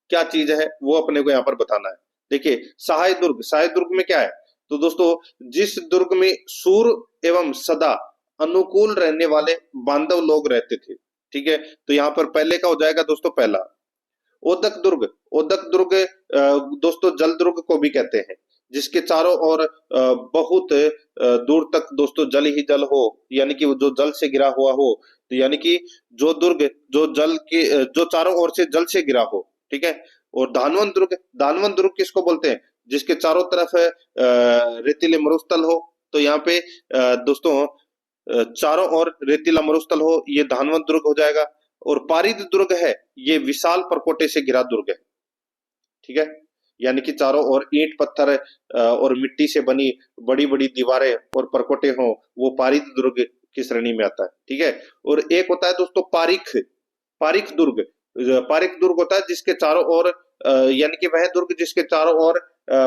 क्या चीज है वो अपने को यहाँ पर बताना है। देखिए सहाय दुर्ग में क्या है? तो दोस्तों जिस दुर्ग में सूर एवं सदा अनुकूल रहने वाले बांधव लोग रहते थे, ठीक है। तो यहाँ पर पहले का हो जाएगा दोस्तों पहला। ओदक दुर्ग दोस्तों जल दुर्ग को भी कहते हैं, जिसके चारों ओर बहुत दूर तक दोस्तों जल ही जल हो, यानी कि जो जल से घिरा हुआ हो। तो यानी कि जो दुर्ग जो चारों ओर से जल से घिरा हो, ठीक है। और धानवंत दुर्ग किसको बोलते हैं? जिसके चारों तरफ रेतीले मरुस्थल हो। तो यहाँ पे दोस्तों चारों ओर रेतीला मरुस्थल हो, ये धानवंत दुर्ग हो जाएगा। और पारिद दुर्ग है, ये विशाल परकोटे से घिरा दुर्ग है, ठीक है। यानी कि चारों ओर ईंट पत्थर और मिट्टी से बनी बड़ी बड़ी दीवारें और परकोटे हों, वो पारिद दुर्ग की श्रेणी में आता है, ठीक है। और एक होता है दोस्तों पारीख, पारीख दुर्ग। पारीख दुर्ग होता है जिसके चारों ओर यानी कि वह दुर्ग जिसके चारों ओर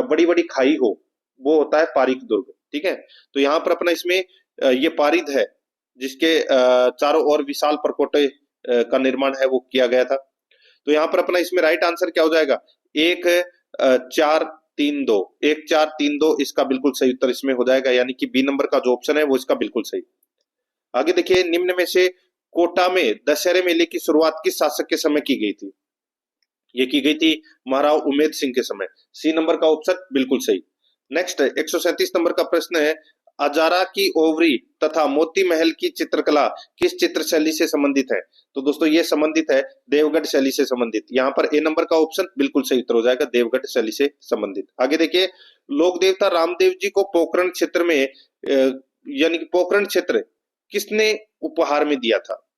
बड़ी बड़ी खाई हो, वो होता है पारीख दुर्ग, ठीक है। तो यहाँ पर अपना इसमें ये पारिद है जिसके चारों ओर विशाल परकोटे का निर्माण है वो किया गया था। तो यहाँ पर अपना इसमें राइट आंसर क्या हो जाएगा, 1432, 1432 इसका बिल्कुल सही उत्तर इसमें हो जाएगा, यानी कि बी नंबर का जो ऑप्शन है वो इसका बिल्कुल सही। आगे देखिए, निम्न में से कोटा में दशहरे मेले की शुरुआत किस शासक के समय की गई थी? ये की गई थी महाराव उमेद सिंह के समय। सी नंबर का ऑप्शन बिल्कुल सही। नेक्स्ट 137 नंबर का प्रश्न है, अजारा की ओवरी तथा मोती महल की चित्रकला किस चित्र शैली से संबंधित है? तो दोस्तों ये संबंधित है देवगढ़ शैली से संबंधित। यहाँ पर ए नंबर का ऑप्शन बिल्कुल सही उत्तर हो जाएगा, देवगढ़ शैली से संबंधित। आगे देखिए, लोक देवता रामदेव जी को पोखरण क्षेत्र में यानी कि पोखरण क्षेत्र किसने उपहार में दिया था?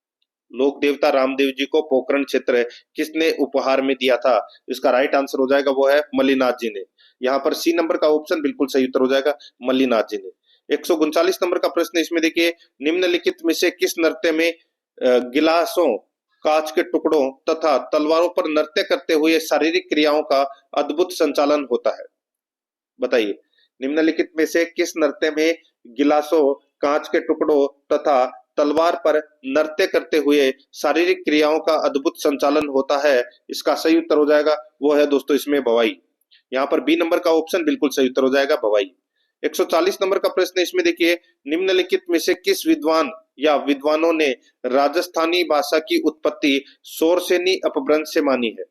लोक देवता रामदेव जी को पोखरण क्षेत्र किसने उपहार में दिया था? इसका राइट आंसर हो जाएगा वो है मल्लीनाथ जी ने। यहाँ पर सी नंबर का ऑप्शन बिल्कुल सही उत्तर हो जाएगा, मल्लीनाथ जी ने। 139 नंबर का प्रश्न इसमें देखिए, निम्नलिखित में से किस नृत्य में गिलासों, कांच के टुकड़ों तथा तलवारों पर नृत्य करते हुए शारीरिक क्रियाओं का अद्भुत संचालन होता है? बताइए, निम्नलिखित में से किस नृत्य में गिलासों, कांच के टुकड़ों तथा तलवार पर नृत्य करते हुए शारीरिक क्रियाओं का अद्भुत संचालन होता है? इसका सही उत्तर हो जाएगा वो है दोस्तों इसमें भवाई। यहाँ पर बी नंबर का ऑप्शन बिल्कुल सही उत्तर हो जाएगा, भवाई। 140 नंबर का प्रश्न इसमें देखिए, निम्नलिखित में से किस विद्वान या विद्वानों ने राजस्थानी भाषा की उत्पत्ति शोरसेनी अपभ्रंश से मानी है?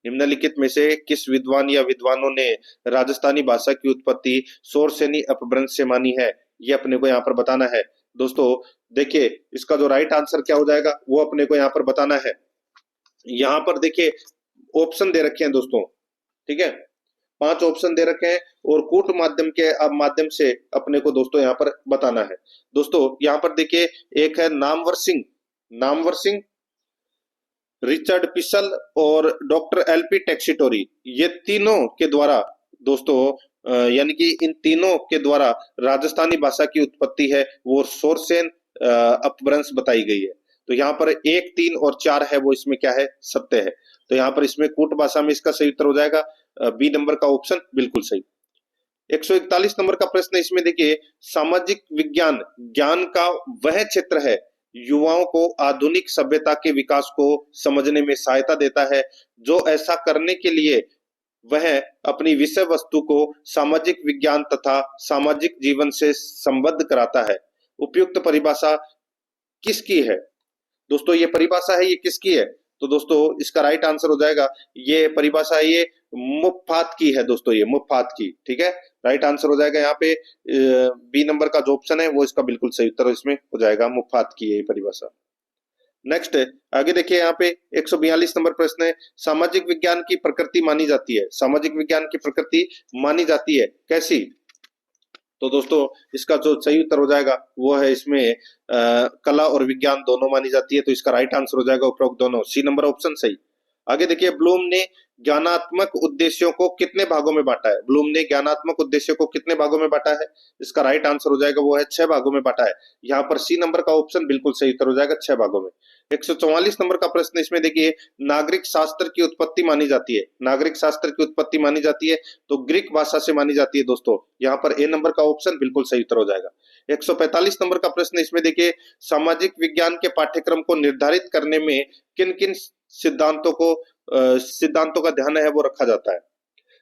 निम्नलिखित में से किस विद्वान या विद्वानों ने राजस्थानी भाषा की उत्पत्ति शोरसेनी अपभ्रंश से मानी है? ये अपने को यहाँ पर बताना है दोस्तों। देखिए, इसका जो राइट आंसर क्या हो जाएगा वो अपने को यहाँ पर बताना है। यहाँ पर देखिए ऑप्शन दे रखे हैं दोस्तों, ठीक है, 5 ऑप्शन दे रखे हैं और कूट माध्यम के माध्यम से अपने को दोस्तों यहाँ पर बताना है। दोस्तों यहाँ पर देखिए, एक है नामवर सिंह, नामवर सिंह, रिचर्ड पिसल और डॉक्टर एलपी टैक्सीटोरी। ये तीनों के द्वारा दोस्तों यानी कि इन तीनों के द्वारा राजस्थानी भाषा की उत्पत्ति है वो शोरसेन अपभ्रंश बताई गई है। तो यहाँ पर 1, 3 और 4 है वो इसमें क्या है, सत्य है। तो यहाँ पर इसमें कूट भाषा में इसका सही उत्तर हो जाएगा बी नंबर का ऑप्शन बिल्कुल सही। 141 नंबर का प्रश्न इसमें देखिए, सामाजिक विज्ञान ज्ञान का वह क्षेत्र है युवाओं को आधुनिक सभ्यता के विकास को समझने में सहायता देता है, जो ऐसा करने के लिए वह अपनी विषय वस्तु को सामाजिक विज्ञान तथा सामाजिक जीवन से संबद्ध कराता है। उपयुक्त परिभाषा किसकी है? दोस्तों ये परिभाषा है ये किसकी है? तो दोस्तों इसका राइट आंसर हो जाएगा, ये परिभाषा ये मुफ्फात की है दोस्तों, ये मुफ्फात की, ठीक है। राइट आंसर हो जाएगा यहाँ पे बी नंबर का जो ऑप्शन है वो इसका बिल्कुल सही उत्तर इसमें हो जाएगा, मुफ्फात की है ये परिभाषा। नेक्स्ट आगे देखिए, यहाँ पे 142 नंबर प्रश्न है, सामाजिक विज्ञान की प्रकृति मानी जाती है, सामाजिक विज्ञान की प्रकृति मानी जाती है कैसी? तो दोस्तों इसका जो सही उत्तर हो जाएगा वो है इसमें कला और विज्ञान दोनों मानी जाती है। तो इसका राइट आंसर हो जाएगा उपरोक्त दोनों, सी नंबर ऑप्शन सही। आगे देखिए, ब्लूम ने ज्ञानात्मक उद्देश्यों को कितने भागों में बांटा है? ब्लूम ने ज्ञानात्मक उद्देश्यों को कितने भागों में बांटा है? इसका राइट आंसर हो जाएगा वो है 6 भागों में बांटा है। यहाँ पर सी नंबर का ऑप्शन बिल्कुल सही उत्तर हो जाएगा, 6 भागों में। 144 नंबर का प्रश्न इसमें देखिए, नागरिक शास्त्र की उत्पत्ति मानी जाती है, नागरिक शास्त्र की उत्पत्ति मानी जाती है तो ग्रीक भाषा से मानी जाती है दोस्तों। यहाँ पर ए नंबर का ऑप्शन बिल्कुल सही उत्तर हो जाएगा। 145 नंबर का प्रश्न इसमें देखिए, सामाजिक विज्ञान के पाठ्यक्रम को निर्धारित करने में किन किन सिद्धांतों का ध्यान है वो रखा जाता है?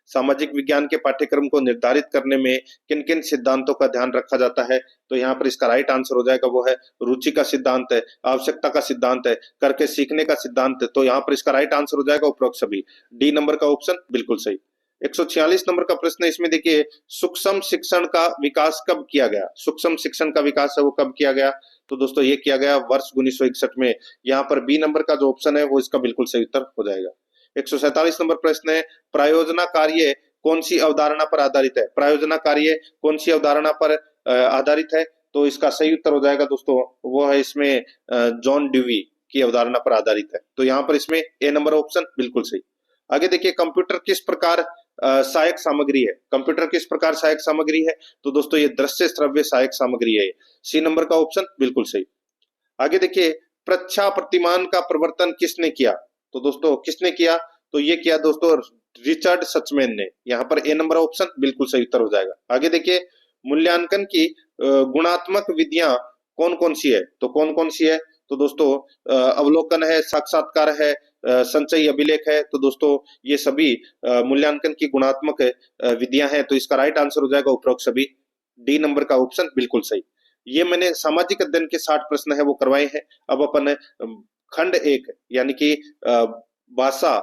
सामाजिक विज्ञान के पाठ्यक्रम को निर्धारित करने में किन किन सिद्धांतों का ध्यान रखा जाता है? तो यहाँ पर इसका राइट आंसर हो जाएगा वो है रुचि का सिद्धांत है, आवश्यकता का सिद्धांत है, करके सीखने का सिद्धांत है। तो यहाँ पर इसका राइट आंसर हो जाएगा उपरोक्त सभी, डी नंबर का ऑप्शन बिल्कुल सही। 146 नंबर का प्रश्न इसमें देखिए, सूक्ष्म शिक्षण का विकास कब किया गया? सूक्ष्म शिक्षण का विकास है वो कब किया गया? तो दोस्तों ये किया गया वर्ष 1961 में। यहाँ पर बी नंबर का जो ऑप्शन है वो इसका बिल्कुल सही उत्तर हो जाएगा। 147 नंबर प्रश्न है, प्रायोजना कार्य कौन सी अवधारणा पर आधारित है? प्रायोजना कार्य कौन सी अवधारणा पर आधारित है? तो इसका सही उत्तर हो जाएगा दोस्तों वो है इसमें जॉन ड्यूवी की अवधारणा पर आधारित है। तो यहाँ पर इसमें ए नंबर ऑप्शन बिल्कुल सही। आगे देखिए, कंप्यूटर किस प्रकार सहायक सामग्री है। कंप्यूटर किस प्रकार सहायक सामग्री है? तो दोस्तों ये दृश्य श्रव्य सहायक सामग्री है। सी नंबर का ऑप्शन बिल्कुल सही। आगे देखिए, प्रच्छा प्रतिमान का प्रवर्तन किसने किया? तो दोस्तों किसने किया? तो ये किया दोस्तों रिचर्ड सचमैन ने। यहाँ पर ए नंबर ऑप्शन बिल्कुल सही उत्तर हो जाएगा। आगे देखिए, मूल्यांकन की गुणात्मक विधियां कौन कौन सी है? तो कौन कौन सी है? तो दोस्तों अवलोकन है, साक्षात्कार है, संचयी अभिलेख है। तो दोस्तों ये सभी मूल्यांकन की गुणात्मक विधियां हैं। तो इसका राइट आंसर हो जाएगा उपरोक्त सभी। डी नंबर का ऑप्शन बिल्कुल सही। ये मैंने सामाजिक अध्ययन के 60 प्रश्न है वो करवाए हैं। अब अपन खंड 1 यानी कि भाषा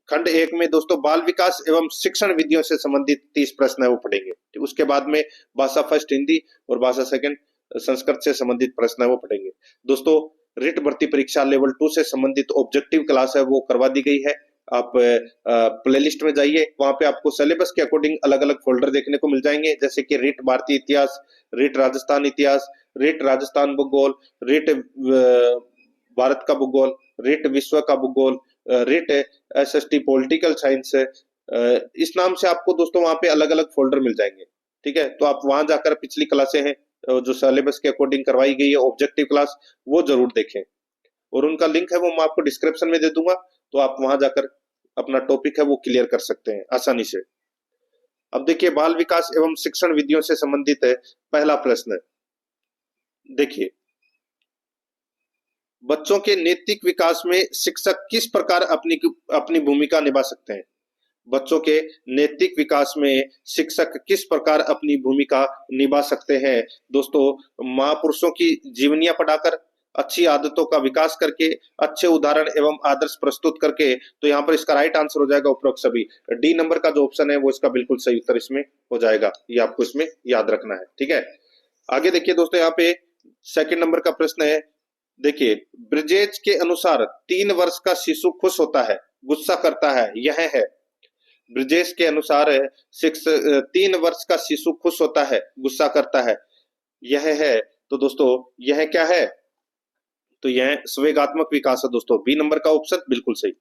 खंड 1 में दोस्तों बाल विकास एवं शिक्षण विधियों से संबंधित 30 प्रश्न है वो पढ़ेंगे। उसके बाद में भाषा फर्स्ट हिंदी और भाषा सेकंड संस्कृत से संबंधित प्रश्न है वो पढ़ेंगे। दोस्तों रिट भर्ती परीक्षा लेवल 2 से संबंधित ऑब्जेक्टिव क्लास है वो करवा दी गई है। आप प्लेलिस्ट में जाइए, वहां पे आपको सिलेबस के अकॉर्डिंग अलग अलग फोल्डर देखने को मिल जाएंगे, जैसे कि रिट भारतीय इतिहास, रिट राजस्थान इतिहास, रिट राजस्थान भूगोल, रिट भारत का भूगोल, रिट विश्व का भूगोल, रिट एसएसटी पॉलिटिकल साइंस। इस नाम से आपको दोस्तों वहां पे अलग अलग फोल्डर मिल जाएंगे। ठीक है, तो आप वहां जाकर पिछली क्लासें हैं जो सिलेबस के अकॉर्डिंग करवाई गई है ऑब्जेक्टिव क्लास, वो जरूर देखें। और उनका लिंक है वो मैं आपको डिस्क्रिप्शन में दे दूंगा, तो आप वहां जाकर अपना टॉपिक है वो क्लियर कर सकते हैं आसानी से। अब देखिए, बाल विकास एवं शिक्षण विधियों से संबंधित है पहला प्रश्न। देखिए, बच्चों के नैतिक विकास में शिक्षक किस प्रकार अपनी अपनी भूमिका निभा सकते हैं? बच्चों के नैतिक विकास में शिक्षक किस प्रकार अपनी भूमिका निभा सकते हैं? दोस्तों महापुरुषों की जीवनियां पढ़ाकर, अच्छी आदतों का विकास करके, अच्छे उदाहरण एवं आदर्श प्रस्तुत करके। तो यहाँ पर इसका राइट आंसर हो जाएगा उपरोक्त सभी। डी नंबर का जो ऑप्शन है वो इसका बिल्कुल सही उत्तर इसमें हो जाएगा। ये आपको इसमें याद रखना है। ठीक है, आगे देखिए दोस्तों, यहाँ पे सेकंड नंबर का प्रश्न है। देखिए, ब्रजेश के अनुसार 3 वर्ष का शिशु खुश होता है, गुस्सा करता है, यह है। ब्रजेश के अनुसार 3 वर्ष का शिशु खुश होता है, गुस्सा करता है, यह है। तो दोस्तों यह क्या है? तो यह संवेगात्मक विकास है दोस्तों। बी नंबर का ऑप्शन बिल्कुल सही।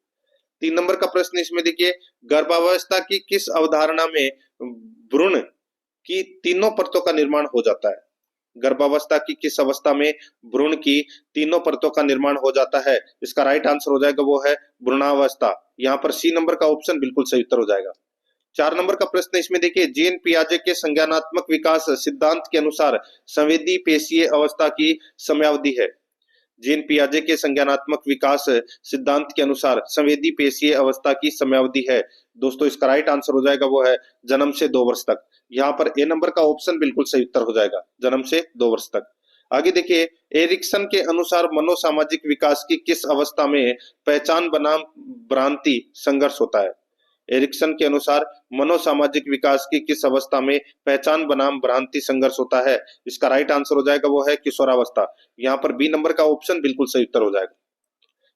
3 नंबर का प्रश्न इसमें देखिए, गर्भावस्था की किस अवधारणा में भ्रूण की तीनों परतों का निर्माण हो जाता है? गर्भावस्था की किस अवस्था में भ्रूण की तीनों परतों का निर्माण हो जाता है? इसका राइट आंसर हो जाएगा वो है भ्रूणावस्था। यहाँ पर सी नंबर का ऑप्शन बिल्कुल सही उत्तर हो जाएगा। 4 नंबर का प्रश्न इसमें देखिए, जीन पियाजे के संज्ञानात्मक विकास सिद्धांत के अनुसार संवेदी पेशीय अवस्था की समयावधि है। जीन पियाजे के संज्ञानात्मक विकास सिद्धांत के अनुसार संवेदी पेशीय अवस्था की समयावधि है। दोस्तों इसका राइट आंसर हो जाएगा वो है जन्म से 2 वर्ष तक। यहाँ पर ए नंबर का ऑप्शन बिल्कुल सही उत्तर हो जाएगा, जन्म से 2 वर्ष तक। आगे देखिए, एरिक्सन के अनुसार मनोसामाजिक विकास की किस अवस्था में पहचान बनाम भ्रांति संघर्ष होता है? एरिक्सन के अनुसार मनोसामाजिक विकास की किस अवस्था में पहचान बनाम भ्रांति संघर्ष होता है? इसका राइट आंसर हो जाएगा वो है किशोरावस्था। यहाँ पर बी नंबर का ऑप्शन बिल्कुल सही उत्तर हो जाएगा।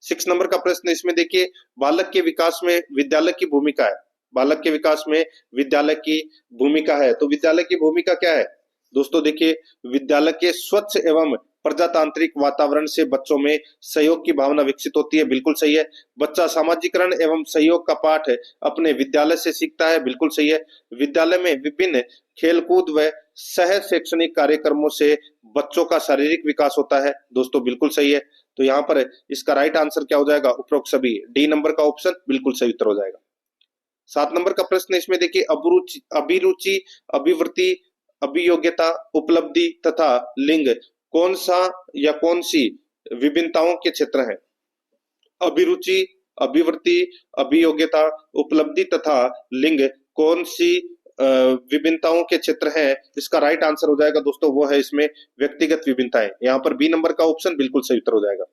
6 नंबर का प्रश्न इसमें देखिए, बालक के विकास में विद्यालय की भूमिका है। बालक के विकास में विद्यालय की भूमिका है, तो विद्यालय की भूमिका क्या है? दोस्तों देखिए, विद्यालय के स्वच्छ एवं प्रजातांत्रिक वातावरण से बच्चों में सहयोग की भावना विकसित होती है, बिल्कुल सही है। बच्चा सामाजिकरण एवं सहयोग का पाठ अपने विद्यालय से सीखता है, बिल्कुल सही है। विद्यालय में विभिन्न खेलकूद व सह शैक्षणिक कार्यक्रमों से बच्चों का शारीरिक विकास होता है, दोस्तों बिल्कुल सही है। तो यहाँ पर इसका राइट आंसर क्या हो जाएगा? उपरोक्त सभी। डी नंबर का ऑप्शन बिल्कुल सही उत्तर हो जाएगा। 7 नंबर का प्रश्न इसमें देखिए, अभिरुचि, अभिवृत्ति, अभियोग्यता, उपलब्धि तथा लिंग कौन सा या कौन सी विभिन्नताओं के क्षेत्र हैं? अभिरुचि, अभिवृत्ति, अभियोग्यता, उपलब्धि तथा लिंग कौन सी विभिन्नताओं के क्षेत्र हैं? इसका राइट आंसर हो जाएगा दोस्तों वो है इसमें व्यक्तिगत विभिन्नताएं। यहाँ पर बी नंबर का ऑप्शन बिल्कुल सही उत्तर हो जाएगा।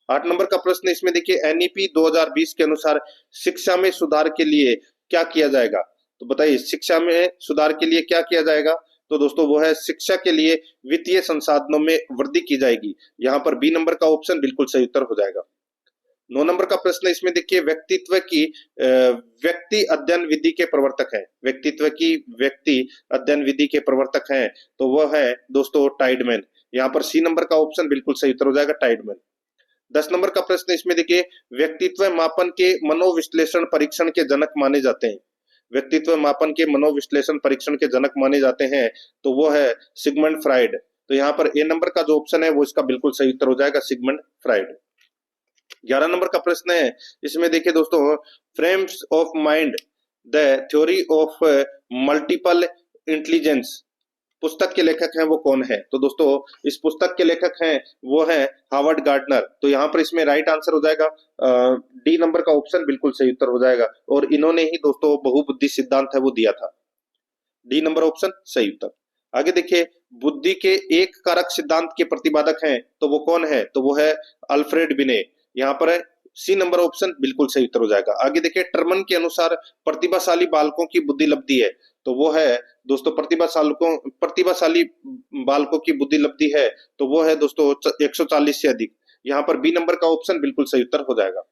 8 नंबर का प्रश्न इसमें देखिए, एनईपी 2020 के अनुसार शिक्षा में सुधार के लिए क्या किया जाएगा? तो बताइए, शिक्षा में सुधार के लिए क्या किया जाएगा? तो दोस्तों वो है शिक्षा के लिए वित्तीय संसाधनों में वृद्धि की जाएगी। यहाँ पर बी नंबर का ऑप्शन बिल्कुल सही उत्तर हो जाएगा। 9 नंबर का प्रश्न इसमें देखिए, व्यक्तित्व की व्यक्ति अध्ययन विधि के प्रवर्तक हैं। व्यक्तित्व की व्यक्ति अध्ययन विधि के प्रवर्तक हैं, तो वह है दोस्तों टाइडमैन। यहाँ पर सी नंबर का ऑप्शन बिल्कुल सही उत्तर हो जाएगा, टाइडमैन। 10 नंबर का प्रश्न इसमें देखिए, व्यक्तित्व मापन के मनोविश्लेषण परीक्षण के जनक माने जाते हैं। व्यक्तित्व मापन के मनोविश्लेषण परीक्षण के जनक माने जाते हैं, तो वो है सिगमंड फ्राइड। तो यहाँ पर ए नंबर का जो ऑप्शन है वो इसका बिल्कुल सही उत्तर हो जाएगा, सिगमंड फ्राइड। 11 नंबर का प्रश्न है, इसमें देखिए दोस्तों, frames of mind the theory of multiple intelligence पुस्तक के लेखक हैं वो कौन है? तो दोस्तों इस पुस्तक के लेखक हैं वो है हार्वर्ड गार्डनर। तो यहाँ पर इसमें राइट आंसर हो जाएगा डी नंबर का ऑप्शन बिल्कुल सही उत्तर हो जाएगा, और इन्होंने ही दोस्तों बहुबुद्धि सिद्धांत है वो दिया था। डी नंबर ऑप्शन सही उत्तर। आगे देखिए, बुद्धि के एक कारक सिद्धांत के प्रतिपादक हैं तो वो कौन है? तो वो है अल्फ्रेड बिने। यहाँ पर है सी नंबर ऑप्शन बिल्कुल सही उत्तर हो जाएगा। आगे देखिए, टर्मन के अनुसार प्रतिभाशाली बालकों की बुद्धि लब्धि है, तो वो है दोस्तों प्रतिभाशाली बालकों की बुद्धि लब्धि है तो वो है दोस्तों 140 से अधिक। यहाँ पर बी नंबर का ऑप्शन बिल्कुल सही उत्तर हो जाएगा।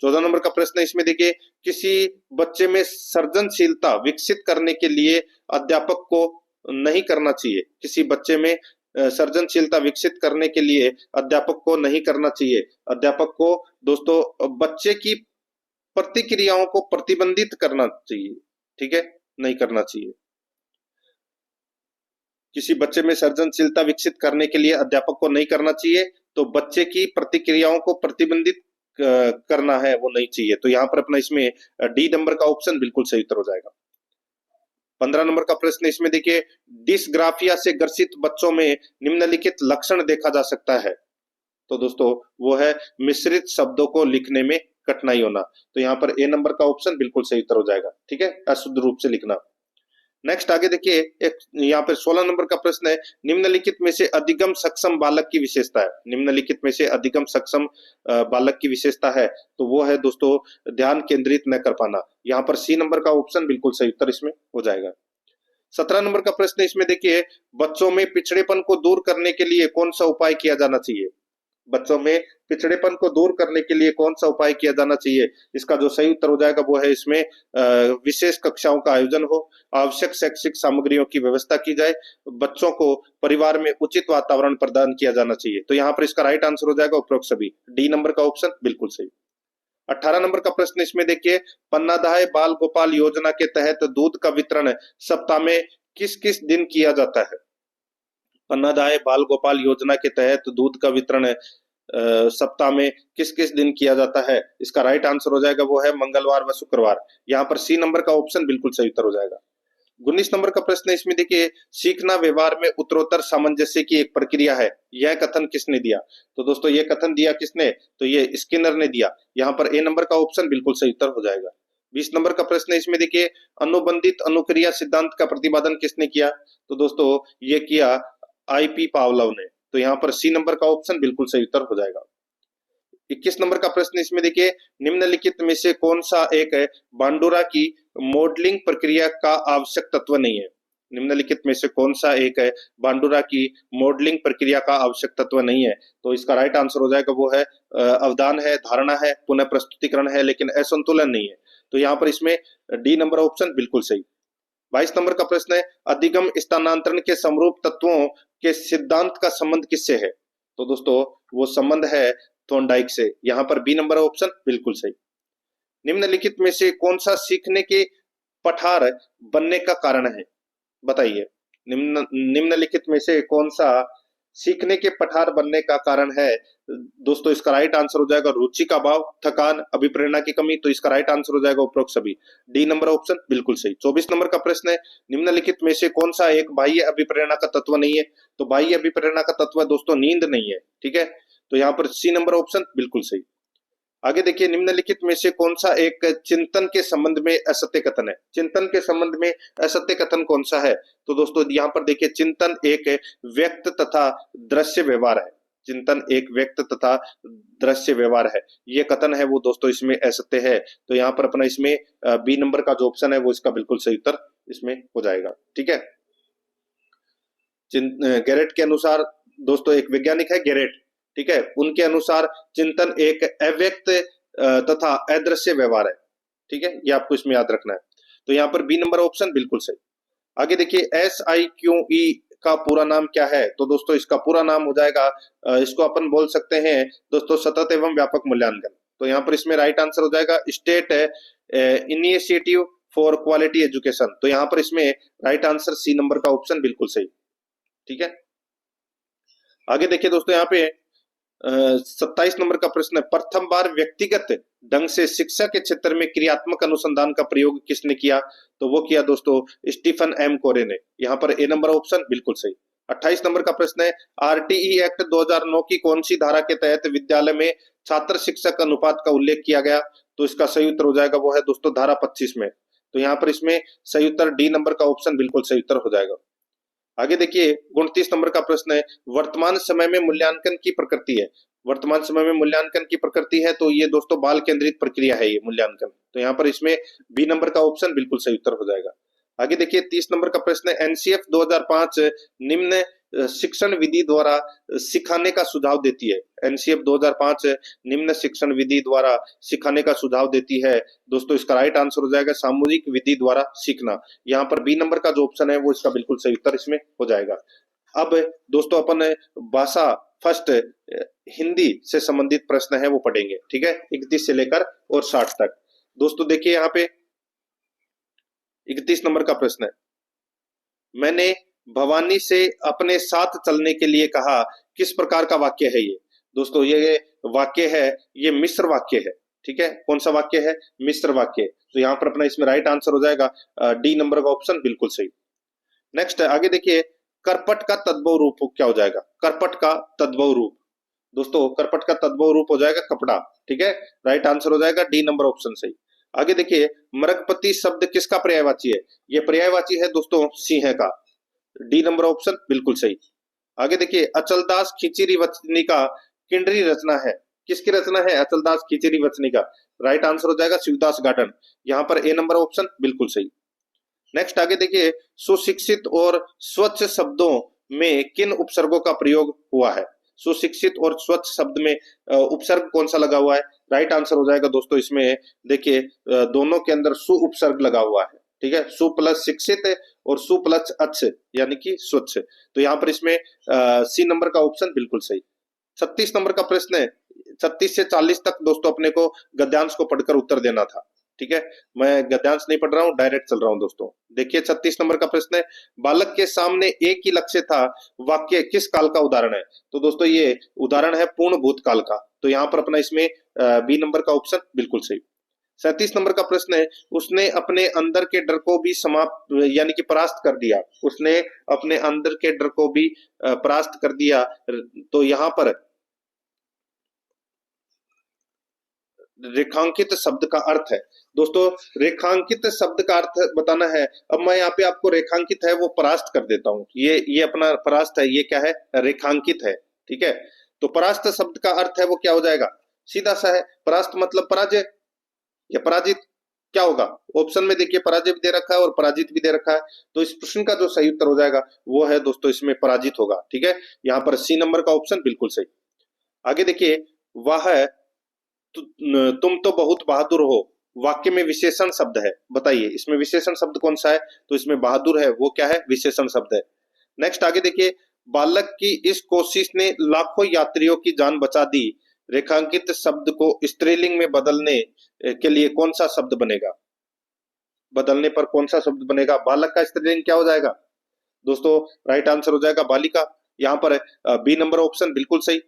14 नंबर का प्रश्न है, इसमें देखिए, किसी बच्चे में सृजनशीलता विकसित करने के लिए अध्यापक को नहीं करना चाहिए। किसी बच्चे में सृजनशीलता विकसित करने के लिए अध्यापक को नहीं करना चाहिए। अध्यापक को दोस्तों बच्चे की प्रतिक्रियाओं को प्रतिबंधित करना चाहिए, ठीक है, नहीं करना चाहिए। किसी बच्चे में सृजनशीलता विकसित करने के लिए अध्यापक को नहीं करना चाहिए, तो बच्चे की प्रतिक्रियाओं को प्रतिबंधित करना है वो नहीं चाहिए। तो यहाँ पर अपना इसमें डी नंबर का ऑप्शन बिल्कुल सही उत्तर हो जाएगा। 15 नंबर का प्रश्न इसमें देखिए, डिस्ग्राफिया से ग्रसित बच्चों में निम्नलिखित लक्षण देखा जा सकता है। तो दोस्तों वो है मिश्रित शब्दों को लिखने में कठिनाई होना। तो यहाँ पर ए नंबर का ऑप्शन बिल्कुल सही उत्तर हो जाएगा, ठीक है, अशुद्ध रूप से लिखना। नेक्स्ट आगे देखिए, एक यहाँ पर 16 नंबर का प्रश्न है, निम्नलिखित में से अधिगम सक्षम बालक की विशेषता है। निम्नलिखित में से अधिगम सक्षम बालक की विशेषता है तो वो है दोस्तों ध्यान केंद्रित न कर पाना। यहाँ पर सी नंबर का ऑप्शन बिल्कुल सही उत्तर इसमें हो जाएगा। 17 नंबर का प्रश्न इसमें देखिए, बच्चों में पिछड़ेपन को दूर करने के लिए कौन सा उपाय किया जाना चाहिए? बच्चों में पिछड़ेपन को दूर करने के लिए कौन सा उपाय किया जाना चाहिए? इसका जो सही उत्तर हो जाएगा वो है इसमें विशेष कक्षाओं का आयोजन हो, आवश्यक शैक्षिक सामग्रियों की व्यवस्था की जाए, बच्चों को परिवार में उचित वातावरण प्रदान किया जाना चाहिए। तो यहाँ पर इसका राइट आंसर हो जाएगा उपरोक्त सभी। डी नंबर का ऑप्शन बिल्कुल सही। 18 नंबर का प्रश्न इसमें देखिए, पन्नादाय बाल गोपाल योजना के तहत दूध का वितरण सप्ताह में किस किस दिन किया जाता है? पन्नादाय बाल गोपाल योजना के तहत दूध का वितरण सप्ताह में किस किस दिन किया जाता है? इसका राइट आंसर हो जाएगा वो है मंगलवार व शुक्रवार। यहाँ पर सी नंबर का ऑप्शन बिल्कुल सही उत्तर हो जाएगा। 19 नंबर का प्रश्न इसमें देखिए, सीखना व्यवहार में उत्तरोत्तर सामंजस्य की एक प्रक्रिया है, यह कथन किसने दिया? तो दोस्तों ये कथन दिया किसने? तो ये स्किनर ने दिया। यहाँ पर ए नंबर का ऑप्शन बिल्कुल सही उत्तर हो जाएगा। 20 नंबर का प्रश्न इसमें देखिए, अनुबंधित अनुक्रिया सिद्धांत का प्रतिपादन किसने किया? तो दोस्तों ये किया आईपी पावलोव ने। तो यहाँ पर सी नंबर का ऑप्शन बिल्कुल सही उत्तर हो जाएगा। 21 नंबर का प्रश्न इसमें देखिए, निम्नलिखित में से कौन सा एक है बांडुरा की मॉडलिंग प्रक्रिया का आवश्यक तत्व नहीं है? निम्नलिखित में से कौन सा एक है बांडुरा की मॉडलिंग प्रक्रिया का आवश्यक तत्व नहीं है? तो इसका राइट आंसर हो जाएगा वो है अवधान है, धारणा है, पुनः प्रस्तुतिकरण है, लेकिन असंतुलन नहीं है। तो यहाँ पर इसमें डी नंबर ऑप्शन बिल्कुल सही। 22 नंबर का प्रश्न है, अधिगम स्थानांतरण के समरूप तत्वों के सिद्धांत का संबंध किससे है? तो दोस्तों वो संबंध है थॉर्नडाइक से। यहाँ पर बी नंबर ऑप्शन बिल्कुल सही। निम्नलिखित में से कौन सा सीखने के पठार बनने का कारण है? बताइए, निम्नलिखित में से कौन सा सीखने के पठार बनने का कारण है? दोस्तों इसका राइट आंसर हो जाएगा रुचि का अभाव, थकान, अभिप्रेरणा की कमी। तो इसका राइट आंसर हो जाएगा उपरोक्त सभी। डी नंबर ऑप्शन बिल्कुल सही। 24 नंबर का प्रश्न है, निम्नलिखित में से कौन सा एक बाह्य अभिप्रेरणा का तत्व नहीं है? तो बाह्य अभिप्रेरणा का तत्व दोस्तों नींद नहीं है, ठीक है। तो यहाँ पर सी नंबर ऑप्शन बिल्कुल सही। आगे देखिए, निम्नलिखित में से कौन सा एक चिंतन के संबंध में असत्य कथन है? चिंतन के संबंध में असत्य कथन कौन सा है? तो दोस्तों यहाँ पर देखिए, चिंतन एक व्यक्त तथा दृश्य व्यवहार है। चिंतन एक व्यक्त तथा दृश्य व्यवहार है, ये कथन है वो दोस्तों इसमें असत्य है। तो यहाँ पर अपना इसमें बी नंबर का जो ऑप्शन है वो इसका बिल्कुल सही उत्तर इसमें हो जाएगा, ठीक है। गैरेट के अनुसार दोस्तों, एक वैज्ञानिक है गैरेट, ठीक है, उनके अनुसार चिंतन एक अव्यक्त तथा अदृश्य व्यवहार है, ठीक है, ये आपको इसमें याद रखना है। तो यहाँ पर बी नंबर ऑप्शन बिल्कुल सही। आगे देखिए, SIQE का पूरा नाम क्या है? तो दोस्तों इसका पूरा नाम हो जाएगा, इसको अपन बोल सकते हैं दोस्तों सतत एवं व्यापक मूल्यांकन। तो यहाँ पर इसमें राइट आंसर हो जाएगा state initiative for quality education. तो यहाँ पर इसमें राइट आंसर सी नंबर का ऑप्शन बिल्कुल सही। ठीक है, आगे देखिए दोस्तों, यहाँ पे 27 नंबर का प्रश्न है, प्रथम बार व्यक्तिगत ढंग से शिक्षा के क्षेत्र में क्रियात्मक अनुसंधान का प्रयोग किसने किया? तो वो किया दोस्तों स्टीफन एम कोरे ने। यहाँ पर ए नंबर ऑप्शन बिल्कुल सही। 28 नंबर का प्रश्न है, आरटीई एक्ट 2009 की कौन सी धारा के तहत विद्यालय में छात्र शिक्षक अनुपात का उल्लेख किया गया? तो इसका सही उत्तर हो जाएगा वो है दोस्तों धारा 25 में। तो यहाँ पर इसमें सही उत्तर डी नंबर का ऑप्शन बिल्कुल सही उत्तर हो जाएगा। आगे देखिए 29 नंबर का प्रश्न है, वर्तमान समय में मूल्यांकन की प्रकृति है। वर्तमान समय में मूल्यांकन की प्रकृति है तो ये दोस्तों बाल केंद्रित प्रक्रिया है ये मूल्यांकन। तो यहाँ पर इसमें बी नंबर का ऑप्शन बिल्कुल सही उत्तर हो जाएगा। आगे देखिए 30 नंबर का प्रश्न है, एनसीएफ 2005 निम्न शिक्षण विधि द्वारा सिखाने का सुझाव देती है। एनसीएफ 2005 निम्न शिक्षण विधि द्वारा सिखाने का सुझाव देती है। दोस्तों इसका राइट आंसर हो जाएगा सामूहिक विधि द्वारा सीखना। यहाँ पर बी नंबर का जो ऑप्शन है वो इसका बिल्कुल सही उत्तर इसमें हो जाएगा। अब दोस्तों अपन भाषा फर्स्ट हिंदी से संबंधित प्रश्न है वो पढ़ेंगे। ठीक है, 31 से लेकर और 60 तक। दोस्तों देखिए यहाँ पे 31 नंबर का प्रश्न है, मैंने भवानी से अपने साथ चलने के लिए कहा, किस प्रकार का वाक्य है ये? दोस्तों ये वाक्य है, ये मिश्र वाक्य है। ठीक है, कौन सा वाक्य है? मिश्र वाक्य। तो यहाँ पर अपना इसमें राइट आंसर हो जाएगा डी नंबर का ऑप्शन बिल्कुल सही। नेक्स्ट आगे देखिए, करपट का तद्भव रूप क्या हो जाएगा? करपट का तद्भव रूप दोस्तों, करपट का तद्भव रूप हो जाएगा कपड़ा। ठीक है, राइट आंसर हो जाएगा डी नंबर ऑप्शन सही। आगे देखिए, मृगपति शब्द किसका पर्यायवाची है? ये पर्यायवाची है दोस्तों सिंह का। डी नंबर ऑप्शन बिल्कुल सही। आगे देखिए, अचलदास खिचड़ी वचनी का किंडरी रचना है। किसकी रचना है अचलदास खिचड़ी वचनी का? राइट आंसर हो जाएगा शिवदास गार्डन। यहाँ पर ए नंबर ऑप्शन बिल्कुल सही। नेक्स्ट आगे देखिए, सुशिक्षित और स्वच्छ शब्दों में किन उपसर्गों का प्रयोग हुआ है? सुशिक्षित और स्वच्छ शब्द में उपसर्ग कौन सा लगा हुआ है? राइट आंसर हो जाएगा दोस्तों इसमें देखिए दोनों के अंदर सु उपसर्ग लगा हुआ है। ठीक है, सु प्लस शिक्षित और सु प्लस अच्छ यानी कि स्वच्छ। तो यहाँ पर इसमें सी नंबर का ऑप्शन बिल्कुल सही। 36 नंबर का प्रश्न है, 36 से 40 तक दोस्तों अपने को गद्यांश को पढ़कर उत्तर देना था। ठीक है, मैं गद्यांश नहीं पढ़ रहा हूँ, डायरेक्ट चल रहा हूँ दोस्तों। देखिए 36 नंबर का प्रश्न है, बालक के सामने एक ही लक्ष्य था, वाक्य किस काल का उदाहरण है? तो दोस्तों ये उदाहरण है पूर्ण भूतकाल का। तो यहाँ पर अपना इसमें बी नंबर का ऑप्शन बिल्कुल सही। 37 नंबर का प्रश्न है, उसने अपने अंदर के डर को भी समाप्त यानी कि परास्त कर दिया। उसने अपने अंदर के डर को भी परास्त कर दिया। तो यहाँ पर रेखांकित शब्द का अर्थ है दोस्तों, रेखांकित शब्द का अर्थ बताना है। अब मैं यहाँ पे आपको रेखांकित है वो परास्त कर देता हूँ। ये अपना परास्त है, ये क्या है? रेखांकित है। ठीक है, तो परास्त शब्द का अर्थ है वो क्या हो जाएगा? सीधा सा है, परास्त मतलब पराजय या पराजित। क्या होगा? ऑप्शन में देखिए पराजय भी दे रखा है और पराजित भी दे रखा है। तो इस प्रश्न का जो सही उत्तर हो जाएगा वो है दोस्तों इसमें पराजित होगा। ठीक है, यहाँ पर सी नंबर का ऑप्शन बिल्कुल सही। आगे देखिए, वह तुम तो बहुत बहादुर हो, वाक्य में विशेषण शब्द है, बताइए इसमें विशेषण शब्द कौन सा है? तो इसमें बहादुर है वो क्या है? विशेषण शब्द है। नेक्स्ट आगे देखिए, बालक की इस कोशिश ने लाखों यात्रियों की जान बचा दी, रेखांकित शब्द को स्त्रीलिंग में बदलने के लिए कौन सा शब्द बनेगा? बदलने पर कौन सा शब्द बनेगा? बालक का स्त्रीलिंग क्या हो जाएगा दोस्तों? राइट आंसर हो जाएगा बालिका। यहाँ पर बी नंबर ऑप्शन बिल्कुल सही।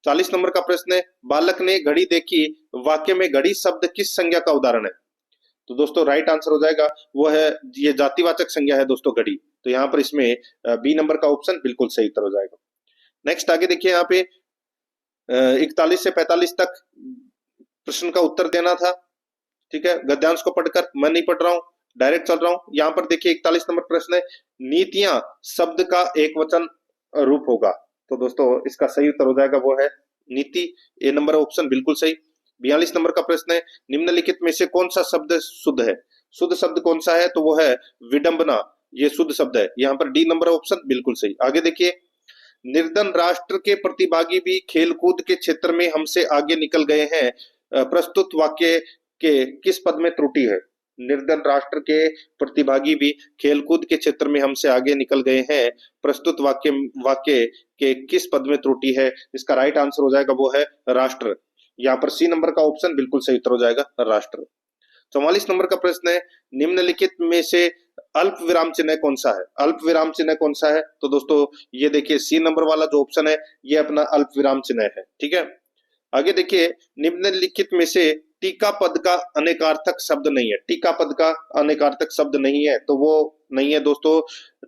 40 नंबर का प्रश्न है, बालक ने घड़ी देखी, वाक्य में घड़ी शब्द किस संज्ञा का उदाहरण है? तो दोस्तों राइट आंसर हो जाएगा वो है, ये जातिवाचक संज्ञा है दोस्तों घड़ी। तो यहाँ पर इसमें बी नंबर का ऑप्शन बिल्कुल सही उत्तर हो जाएगा। नेक्स्ट आगे देखिए, यहाँ पे 41 से 45 तक प्रश्न का उत्तर देना था। ठीक है, गद्यांश को पढ़कर, मैं नहीं पढ़ रहा हूँ, डायरेक्ट चल रहा हूँ। यहाँ पर देखिए 41 नंबर प्रश्न है, नीतियां शब्द का एक वचन रूप होगा। तो दोस्तों इसका सही उत्तर हो जाएगा वो है नीति, ए नंबर ऑप्शन बिल्कुल सही। 42 नंबर का प्रश्न है, निम्नलिखित में से कौन सा शब्द शुद्ध है? शुद्ध शब्द कौन सा है? तो वो है विडंबना, ये शुद्ध शब्द है। यहाँ पर डी नंबर ऑप्शन बिल्कुल सही। आगे देखिए, निर्धन राष्ट्र के प्रतिभागी भी खेलकूद के क्षेत्र में हमसे आगे निकल गए हैं, प्रस्तुत वाक्य के किस पद में त्रुटि है? निर्धन राष्ट्र के प्रतिभागी भी खेलकूद के क्षेत्र में हमसे आगे निकल गए हैं। प्रस्तुत वाक्य वाक्य के किस पद में त्रुटि है? इसका राइट आंसर हो जाएगा वो है राष्ट्र। यहाँ पर सी नंबर का ऑप्शन बिल्कुल सही उत्तर हो जाएगा राष्ट्र। 44 नंबर का प्रश्न है, निम्नलिखित में से अल्प विराम चिन्ह कौन सा है? अल्प विराम चिन्ह कौन सा है? तो दोस्तों ये देखिए सी नंबर वाला जो ऑप्शन है ये अपना अल्प विराम चिन्ह है। ठीक है, आगे देखिए, निम्नलिखित में से टीका पद का अनेकार्थक शब्द नहीं है। टीका पद का अनेकार्थक शब्द नहीं है तो वो नहीं है दोस्तों।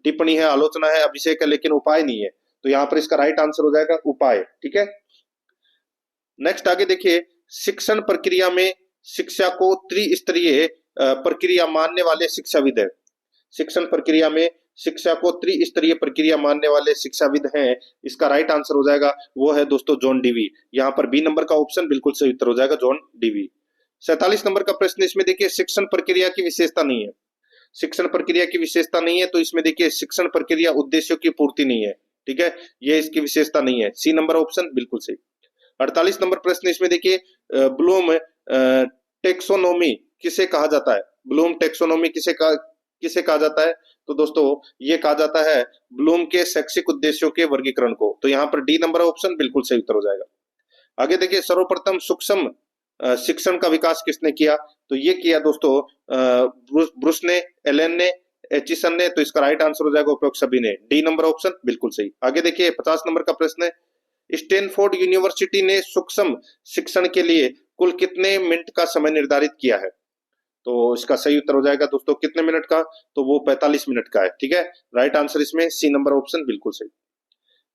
टिप्पणी है, आलोचना है, अभिषेक है, लेकिन उपाय नहीं है। तो यहाँ पर इसका राइट आंसर हो जाएगा उपाय। ठीक है, नेक्स्ट आगे देखिए, शिक्षण प्रक्रिया में शिक्षा को त्रिस्तरीय प्रक्रिया मानने वाले शिक्षाविद है। शिक्षण प्रक्रिया में शिक्षा को त्रिस्तरीय प्रक्रिया मानने वाले शिक्षाविद हैं। इसका राइट आंसर हो जाएगा वो है दोस्तों जॉन डीवी। यहाँ पर बी नंबर का ऑप्शन बिल्कुल सही उत्तर हो जाएगा जॉन डीवी। 47 नंबर का प्रश्न, इसमें देखिए शिक्षण प्रक्रिया की विशेषता नहीं है। शिक्षण प्रक्रिया की विशेषता नहीं है तो इसमें देखिए शिक्षण प्रक्रिया उद्देश्यों की पूर्ति नहीं है। ठीक है, ये इसकी विशेषता नहीं है। सी नंबर ऑप्शन बिल्कुल सही। 48 नंबर प्रश्न, इसमें देखिए ब्लूम टेक्सोनोमी किसे कहा जाता है? ब्लूम टेक्सोनोमी किसे कहा जाता है? तो दोस्तों ये कहा जाता है ब्लूम के शैक्षिक उद्देश्यों के वर्गीकरण को। तो यहाँ पर डी नंबर ऑप्शन बिल्कुल सही उत्तर हो जाएगा। आगे देखिए, सर्वप्रथम सूक्ष्म शिक्षण का विकास किसने किया? तो ये किया दोस्तों ब्रूस ने, एलन ने, एचिसन ने। तो इसका राइट आंसर हो जाएगा उपरोक्त सभी ने। डी नंबर ऑप्शन बिल्कुल सही। आगे देखिए 50 नंबर का प्रश्न है, स्टैनफोर्ड यूनिवर्सिटी ने सूक्ष्म शिक्षण के लिए कुल कितने मिनट का समय निर्धारित किया है? तो इसका सही उत्तर हो जाएगा दोस्तों कितने मिनट का? तो वो 45 मिनट का है। ठीक है, राइट आंसर इसमें सी नंबर ऑप्शन बिल्कुल सही।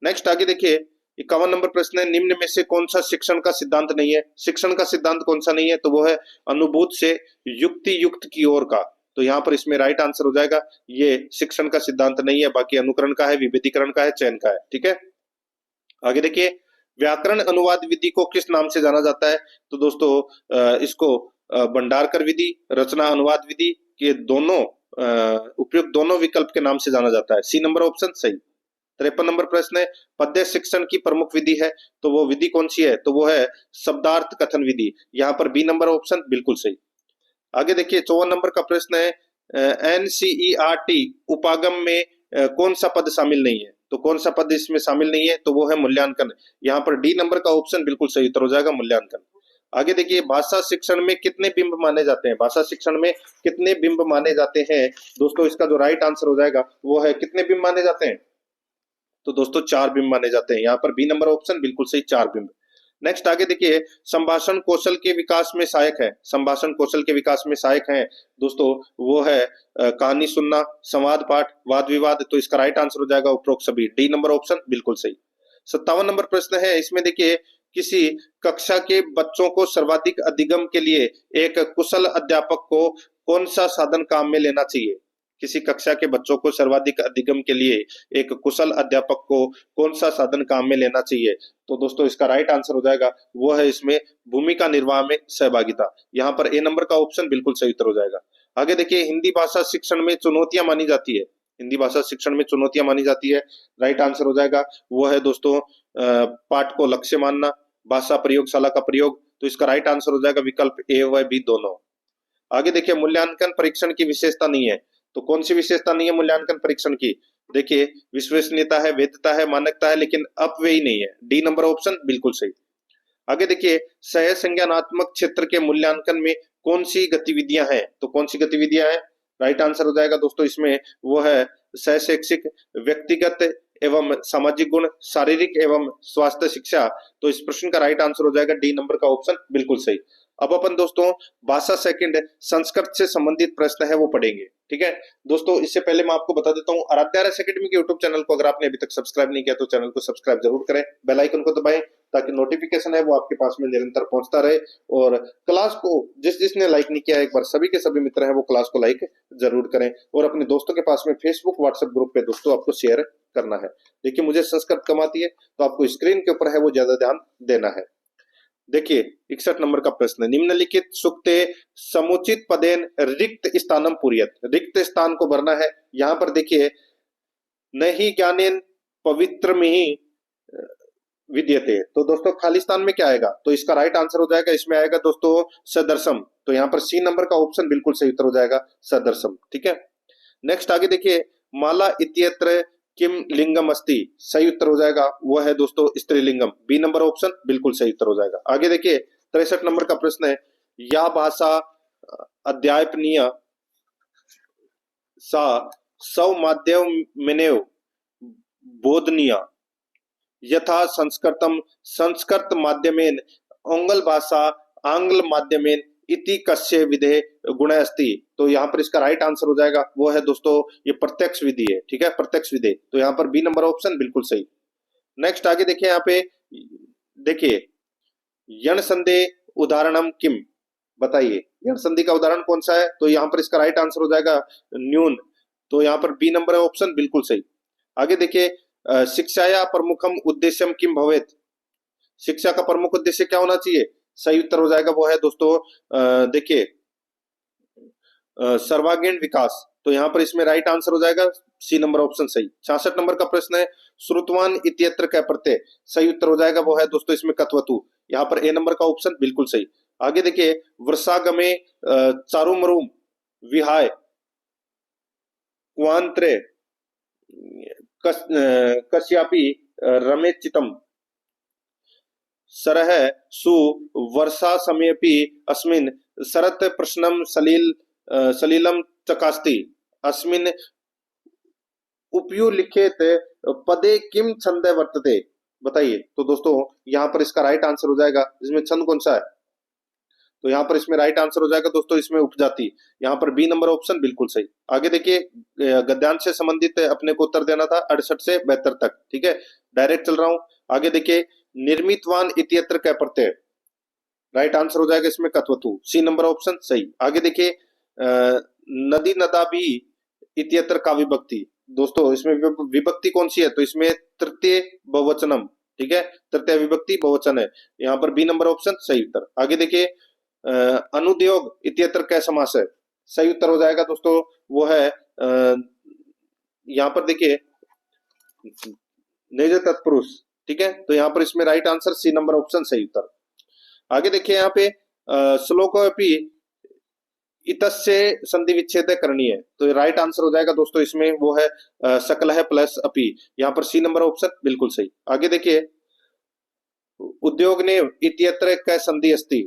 नेक्स्ट आगे देखिए 51 नंबर प्रश्न है, निम्न में से कौन सा शिक्षण का सिद्धांत नहीं है? शिक्षण का सिद्धांत कौन सा नहीं है? तो वो है अनुभूत से युक्ति युक्त की ओर का। तो यहाँ पर इसमें राइट आंसर हो जाएगा ये शिक्षण का सिद्धांत नहीं है, बाकी अनुकरण का है, विभेदीकरण का है, चयन का है। ठीक है, आगे देखिए, व्याकरण अनुवाद विधि को किस नाम से जाना जाता है? तो दोस्तों इसको भंडारकर विधि, रचना अनुवाद विधि के दोनों उपयुक्त दोनों विकल्प के नाम से जाना जाता है। सी नंबर ऑप्शन सही। 53 नंबर प्रश्न है, पद्य शिक्षण की प्रमुख विधि है तो वो विधि कौन सी है? तो वो है शब्दार्थ कथन विधि। यहाँ पर बी नंबर ऑप्शन बिल्कुल सही। आगे देखिए 54 नंबर का प्रश्न है, एनसीईआरटी उपागम में कौन सा पद शामिल नहीं है? तो कौन सा पद इसमें शामिल नहीं है? तो वो है मूल्यांकन। यहाँ पर डी नंबर का ऑप्शन बिल्कुल सही उत्तर हो जाएगा मूल्यांकन। आगे देखिए, भाषा शिक्षण में कितने बिंब माने जाते हैं? भाषा शिक्षण में कितने बिंब माने जाते हैं? दोस्तों इसका जो राइट आंसर हो जाएगा वो है कितने बिंब माने जाते हैं? तो दोस्तों 4 बिंब माने जाते हैं। यहाँ पर बी नंबर ऑप्शन बिल्कुल सही, 4 बिंब। नेक्स्ट आगे देखिए, संभाषण कौशल के विकास में सहायक है। संभाषण कौशल के विकास में सहायक है दोस्तों वो है कहानी सुनना, संवाद पाठ, वाद विवाद। तो इसका राइट आंसर हो जाएगा उपरोक्त सभी। डी नंबर ऑप्शन बिल्कुल सही। 57 नंबर प्रश्न है, इसमें देखिए किसी कक्षा के बच्चों को सर्वाधिक अधिगम के लिए एक कुशल अध्यापक को कौन सा साधन काम में लेना चाहिए? किसी कक्षा के बच्चों को सर्वाधिक अधिगम के लिए एक कुशल अध्यापक को कौन सा साधन काम में लेना चाहिए? तो दोस्तों इसका राइट आंसर हो जाएगा वो है इसमें भूमिका निर्वाह में सहभागिता। यहाँ पर ए नंबर का ऑप्शन बिल्कुल सही उत्तर हो जाएगा। आगे देखिए, हिंदी भाषा शिक्षण में चुनौतियां मानी जाती है। हिंदी भाषा शिक्षण में चुनौतियां मानी जाती है। राइट आंसर हो जाएगा वो है दोस्तों पाठ को लक्ष्य मानना, भाषा प्रयोगशाला का प्रयोग। तो इसका राइट आंसर हो जाएगा विकल्प ए व बी दोनों। आगे देखिए, मूल्यांकन परीक्षण की विशेषता नहीं है। तो कौन सी विशेषता नहीं है मूल्यांकन परीक्षण की? देखिए विश्वसनीयता है, वैधता है, मानकता है, लेकिन अपव्यय नहीं है। डी नंबर ऑप्शन बिल्कुल सही। आगे देखिए, सह संज्ञानात्मक क्षेत्र के मूल्यांकन में कौन सी गतिविधियां हैं? तो कौन सी गतिविधियां हैं? राइट आंसर हो जाएगा दोस्तों इसमें वो है सह शैक्षिक, व्यक्तिगत एवं सामाजिक गुण, शारीरिक एवं स्वास्थ्य शिक्षा। तो इस प्रश्न का राइट आंसर हो जाएगा डी नंबर का ऑप्शन बिल्कुल सही। अब अपन दोस्तों भाषा सेकंड संस्कृत से संबंधित प्रश्न है वो पढ़ेंगे। ठीक है दोस्तों, इससे पहले मैं आपको बता देता हूँ आराध्या RS एकेडमी के यूट्यूब चैनल को अगर आपने अभी तक सब्सक्राइब नहीं किया तो चैनल को सब्सक्राइब जरूर करें, बेल आइकन को दबाएं ताकि नोटिफिकेशन है वो आपके पास में निरंतर पहुंचता रहे। और क्लास को जिसने लाइक नहीं किया एक बार सभी के सभी मित्र हैं वो क्लास को लाइक जरूर करें और अपने दोस्तों के पास में फेसबुक व्हाट्सएप ग्रुप पे दोस्तों आपको शेयर करना है। देखिए मुझे संस्कृत कम आती है तो आपको स्क्रीन के ऊपर है वो ज्यादा ध्यान देना है। देखिए 61 नंबर का प्रश्न, निम्नलिखित सूक्ते समुचित पदेन रिक्त स्थानम पूर्यत। रिक्त स्थान को भरना है। यहाँ पर देखिए नहीं ज्ञानेन पवित्र में विद्यते। तो दोस्तों खालिस्तान में क्या आएगा, तो इसका राइट आंसर हो जाएगा, इसमें आएगा दोस्तों सदर्शम। तो यहाँ पर सी नंबर का ऑप्शन बिल्कुल सही उत्तर हो जाएगा, सदर्शम। ठीक है, नेक्स्ट आगे देखिए, माला इत्यत्र किम लिंगम अस्ति, सही उत्तर हो जाएगा वो है दोस्तों स्त्रीलिंगम, बी नंबर ऑप्शन बिल्कुल सही उत्तर हो जाएगा। आगे देखिए 63 नंबर का प्रश्न है, या भाषा अध्यापनीय सा सौ माध्यमेनेव बोधनीय यथा संस्कृतम संस्कृत माध्यमेन ओंगल भाषा आंग्ल माध्यमेन इति कस्य विधे गुण अस्ति। तो यहाँ पर इसका राइट आंसर हो जाएगा वो है दोस्तों ये प्रत्यक्ष विधि है। ठीक है, प्रत्यक्ष विधि, तो यहाँ पर बी नंबर ऑप्शन बिल्कुल सही। नेक्स्ट आगे देखिए, यहाँ पे देखिए यण संधि उदाहरणम किम, बताइए यण संधि का उदाहरण कौन सा है, तो यहाँ पर इसका राइट आंसर हो जाएगा न्यून। तो यहाँ पर बी नंबर ऑप्शन बिल्कुल सही। आगे देखिए शिक्षाया प्रमुखम उद्देश्यम किम भवेत, शिक्षा का प्रमुख उद्देश्य क्या होना चाहिए, सही उत्तर हो जाएगा वो है दोस्तों देखिए सर्वांगीण विकास। तो यहाँ पर इसमें राइट आंसर हो जाएगा सी नंबर ऑप्शन सही। 66 नंबर का प्रश्न है, श्रुतवान इत्यत्र का प्रत्यय, सही उत्तर हो जाएगा वो है दोस्तों इसमें कत्वतु, यहाँ पर ए नंबर का ऑप्शन बिल्कुल सही। आगे देखिए वृषागमे चारुमरुम विहाय क्वांत्रे कश्यापि रमेचितम सरह सु वर्षा समेपि अस्मिन् शरत प्रश्नम सलीलम चकास्ति अस्मिन् उपयुलिखित पदे किम छंद वर्तते, बताइए। तो दोस्तों यहाँ पर इसका राइट आंसर हो जाएगा, इसमें छंद कौन सा है, तो यहाँ पर इसमें राइट आंसर हो जाएगा दोस्तों इसमें उपजाति, यहाँ पर बी नंबर ऑप्शन बिल्कुल सही। आगे देखिए गद्यांश से संबंधित अपने को उत्तर देना था 68 से 72 तक। ठीक है, डायरेक्ट चल रहा हूं। आगे देखिए निर्मितवान इत्यत्र का प्रत्यय, राइट आंसर हो जाएगा इसमें कत्वतु, सी नंबर ऑप्शन सही। आगे देखिए नदी नदाबी इत्यत्र का विभक्ति, दोस्तों इसमें विभक्ति कौन सी है, तो इसमें तृतीय बहुवचनम। ठीक है, तृतीय विभक्ति बहुवचन है, यहाँ पर बी नंबर ऑप्शन सही उत्तर। आगे देखिए अनुद्योग इत्यत्र का समास है, सही उत्तर हो जाएगा दोस्तों वो है यहाँ पर देखिए निज तत्पुरुष। ठीक है, तो यहाँ पर इसमें right answer C number option सही उत्तर। आगे देखिए यहाँ पे श्लोकोपि इतस्य संधि विच्छेद करनी है, तो राइट आंसर हो जाएगा दोस्तों इसमें वो है सकल है प्लस अपि, यहाँ पर सी नंबर ऑप्शन बिल्कुल सही। आगे देखिए उद्योग ने इत्यत्र का संधि अस्ति,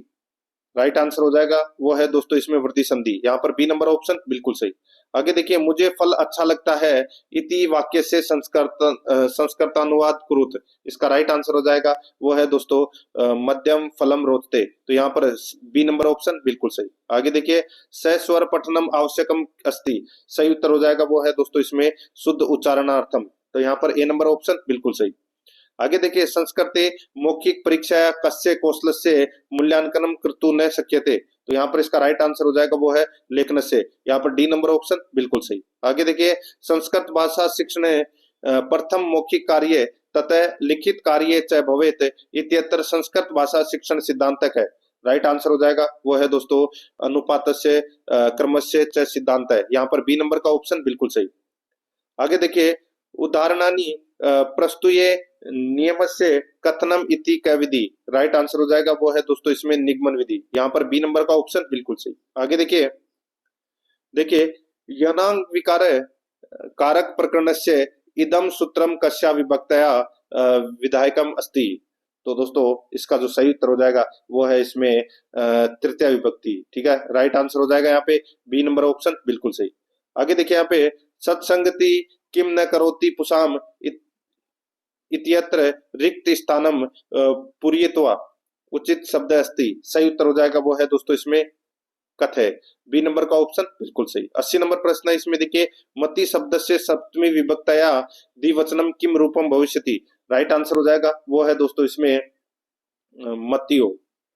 राइट आंसर हो जाएगा वो है दोस्तों इसमें वृद्धि संधि, यहाँ पर बी नंबर ऑप्शन बिल्कुल सही। आगे देखिए मुझे फल अच्छा लगता है इति वाक्य से संस्कृतानुवाद कुरुत, इसका राइट आंसर हो जाएगा वो है दोस्तों मध्यम फलम रोचते, तो यहाँ पर बी नंबर ऑप्शन बिल्कुल सही। आगे देखिए सस्वर पठनम आवश्यकम अस्ति, सही उत्तर हो जाएगा वो है दोस्तों इसमें शुद्ध उच्चारणार्थम, तो यहाँ पर ए नंबर ऑप्शन बिल्कुल सही। आगे देखिए संस्कृते मौखिक परीक्षा कस्य कौशल से मूल्यांकन कर्तु न शक्यते, तो यहाँ पर इसका राइट आंसर हो जाएगा वो है लेखन से, यहाँ पर डी नंबर ऑप्शन बिल्कुल सही। आगे देखिए संस्कृत भाषा शिक्षण प्रथम मौखिक कार्य तथा लिखित कार्य च भवेत इत्यत्र संस्कृत भाषा शिक्षण सिद्धांतक है, राइट आंसर हो जाएगा वो है दोस्तों अनुपात से क्रमस्य च सिद्धांत है, यहाँ पर बी नंबर का ऑप्शन बिल्कुल सही। आगे देखिए उदाहरणानि प्रस्तुये नियम से कथनम इति का विधि, राइट आंसर हो जाएगा वो है दोस्तों इसमें निगमन विधि, यहाँ पर बी नंबर का ऑप्शन बिल्कुल सही। आगे देखिए यनांग विकार कारक प्रकरण से इदम सूत्रम कस्या विभक्तया विधायकम अस्ति, तो दोस्तों इसका जो सही उत्तर हो जाएगा वो है इसमें तृतीय विभक्ति। ठीक है, राइट आंसर हो जाएगा यहाँ पे बी नंबर ऑप्शन बिल्कुल सही। आगे देखिए यहाँ पे सत्संगति किम न करोति पुषाम इत्यत्र रिक्त स्थानम पूर्यत्वा उचित शब्द अस्ति, सही उत्तर हो जाएगा वो है दोस्तों इसमें कथ है, बी नंबर का ऑप्शन बिल्कुल सही। 80 नंबर प्रश्न है, इसमें देखिए मति शब्द से सप्तमी विभक्तया द्विवचनम किम रूपम भविष्यति, राइट आंसर हो जाएगा वो है दोस्तों इसमें मतियो।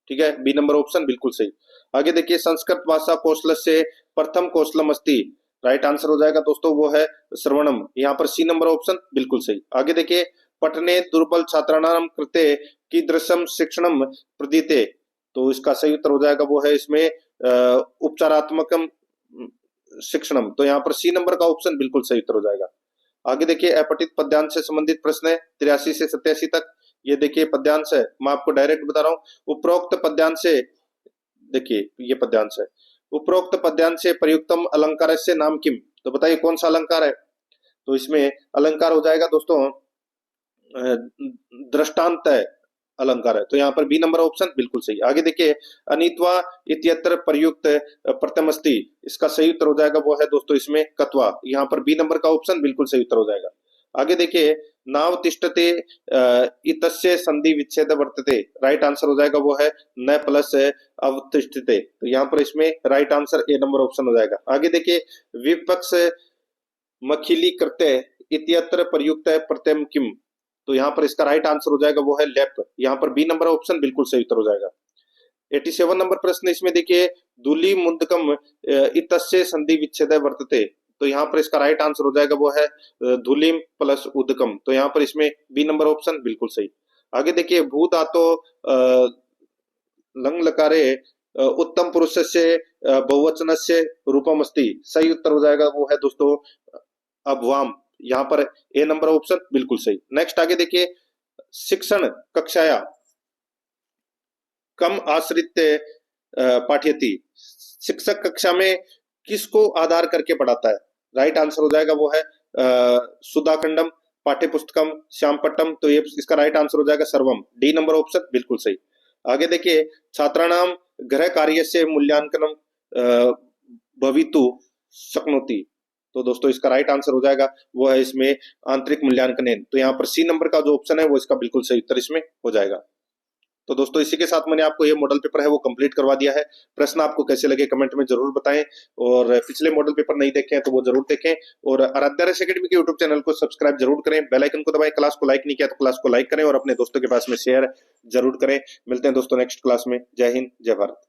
ठीक है, बी नंबर ऑप्शन बिल्कुल सही। आगे देखिए संस्कृत भाषा कौशल से प्रथम कौशलम अस्ति, राइट आंसर हो जाएगा दोस्तों वो है श्रवणम, यहाँ पर सी नंबर ऑप्शन बिल्कुल सही। आगे देखिए पठने दुर्बल छात्राणाम कृते कीदृशम शिक्षणम प्रदीते, तो इसका सही उत्तर हो जाएगा वो है इसमें उपचारात्मकम शिक्षणम, तो यहाँ पर सी नंबर का ऑप्शन बिल्कुल सही उत्तर हो जाएगा। आगे देखिए अपठित पद्यांश से संबंधित प्रश्न है 83 से 87 तक। ये देखिए पद्यांश है, मैं आपको डायरेक्ट बता रहा हूँ। उपरोक्त पद्यांश से, देखिए ये पद्यांश है, उपरोक्त पद्यांश से प्रयुक्तम अलंकार से नाम किम। तो बताइए कौन सा अलंकार है। तो इसमें अलंकार हो जाएगा दोस्तों दृष्टांत है अलंकार है, तो यहाँ पर बी नंबर ऑप्शन बिल्कुल सही। आगे देखिए अनित्वा इत्यत्र प्रयुक्त प्रथमस्ति, इसका सही उत्तर हो जाएगा वो है दोस्तों इसमें कत्वा, यहाँ पर बी नंबर का ऑप्शन बिल्कुल सही उत्तर हो जाएगा। आगे देखिए नाव तिष्ठते इतस्य संधि विच्छेद वर्तते, राइट आंसर हो जाएगा वो है न प्लस अवतिष्ठते, तो यहाँ पर इसमें right answer A number option हो जाएगा। आगे देखिए विपक्ष मखिली करते इत्यत्र प्रयुक्त है प्रत्यम किम, तो यहाँ पर इसका राइट आंसर हो जाएगा वो है लेप, यहाँ पर बी नंबर ऑप्शन बिल्कुल सही उत्तर हो जाएगा। 87 नंबर प्रश्न इसमें देखिए दूली मुंदकम इतस्य संधि विच्छेद वर्तते, तो यहाँ पर इसका राइट आंसर हो जाएगा वो है धूलिम प्लस उदकम, तो यहाँ पर इसमें बी नंबर ऑप्शन बिल्कुल सही। आगे देखिए भू धातो लंग लकारे उत्तम पुरुष से बहुवचन से रूपम अस्ति, सही उत्तर हो जाएगा वो है दोस्तों अभवाम, यहाँ पर ए नंबर ऑप्शन बिल्कुल सही। नेक्स्ट आगे देखिए शिक्षण कक्षाया कम आश्रित पाठ्यति, शिक्षक कक्षा में किसको आधार करके पढ़ाता है, राइट आंसर हो जाएगा वो है सुधाखंडम पाठ्य पुस्तकम श्यामपट्टम, तो ये इसका राइट आंसर हो जाएगा सर्वम, डी नंबर ऑप्शन बिल्कुल सही। आगे देखिए छात्राणाम गृह कार्य से मूल्यांकनम भवितु शक्नोति, तो दोस्तों इसका राइट आंसर हो जाएगा वो है इसमें आंतरिक मूल्यांकन, तो यहाँ पर सी नंबर का जो ऑप्शन है वो इसका बिल्कुल सही उत्तर इसमें हो जाएगा। तो दोस्तों इसी के साथ मैंने आपको ये मॉडल पेपर है वो कंप्लीट करवा दिया है। प्रश्न आपको कैसे लगे कमेंट में जरूर बताएं, और पिछले मॉडल पेपर नहीं देखे हैं तो वो जरूर देखें, और आराध्या रेस एकेडमी के यूट्यूब चैनल को सब्सक्राइब जरूर करें, बेल आइकन को दबाएं, क्लास को लाइक नहीं किया तो क्लास को लाइक करें और अपने दोस्तों के पास में शेयर जरूर करें। मिलते हैं दोस्तों नेक्स्ट क्लास में। जय हिंद जय भारत।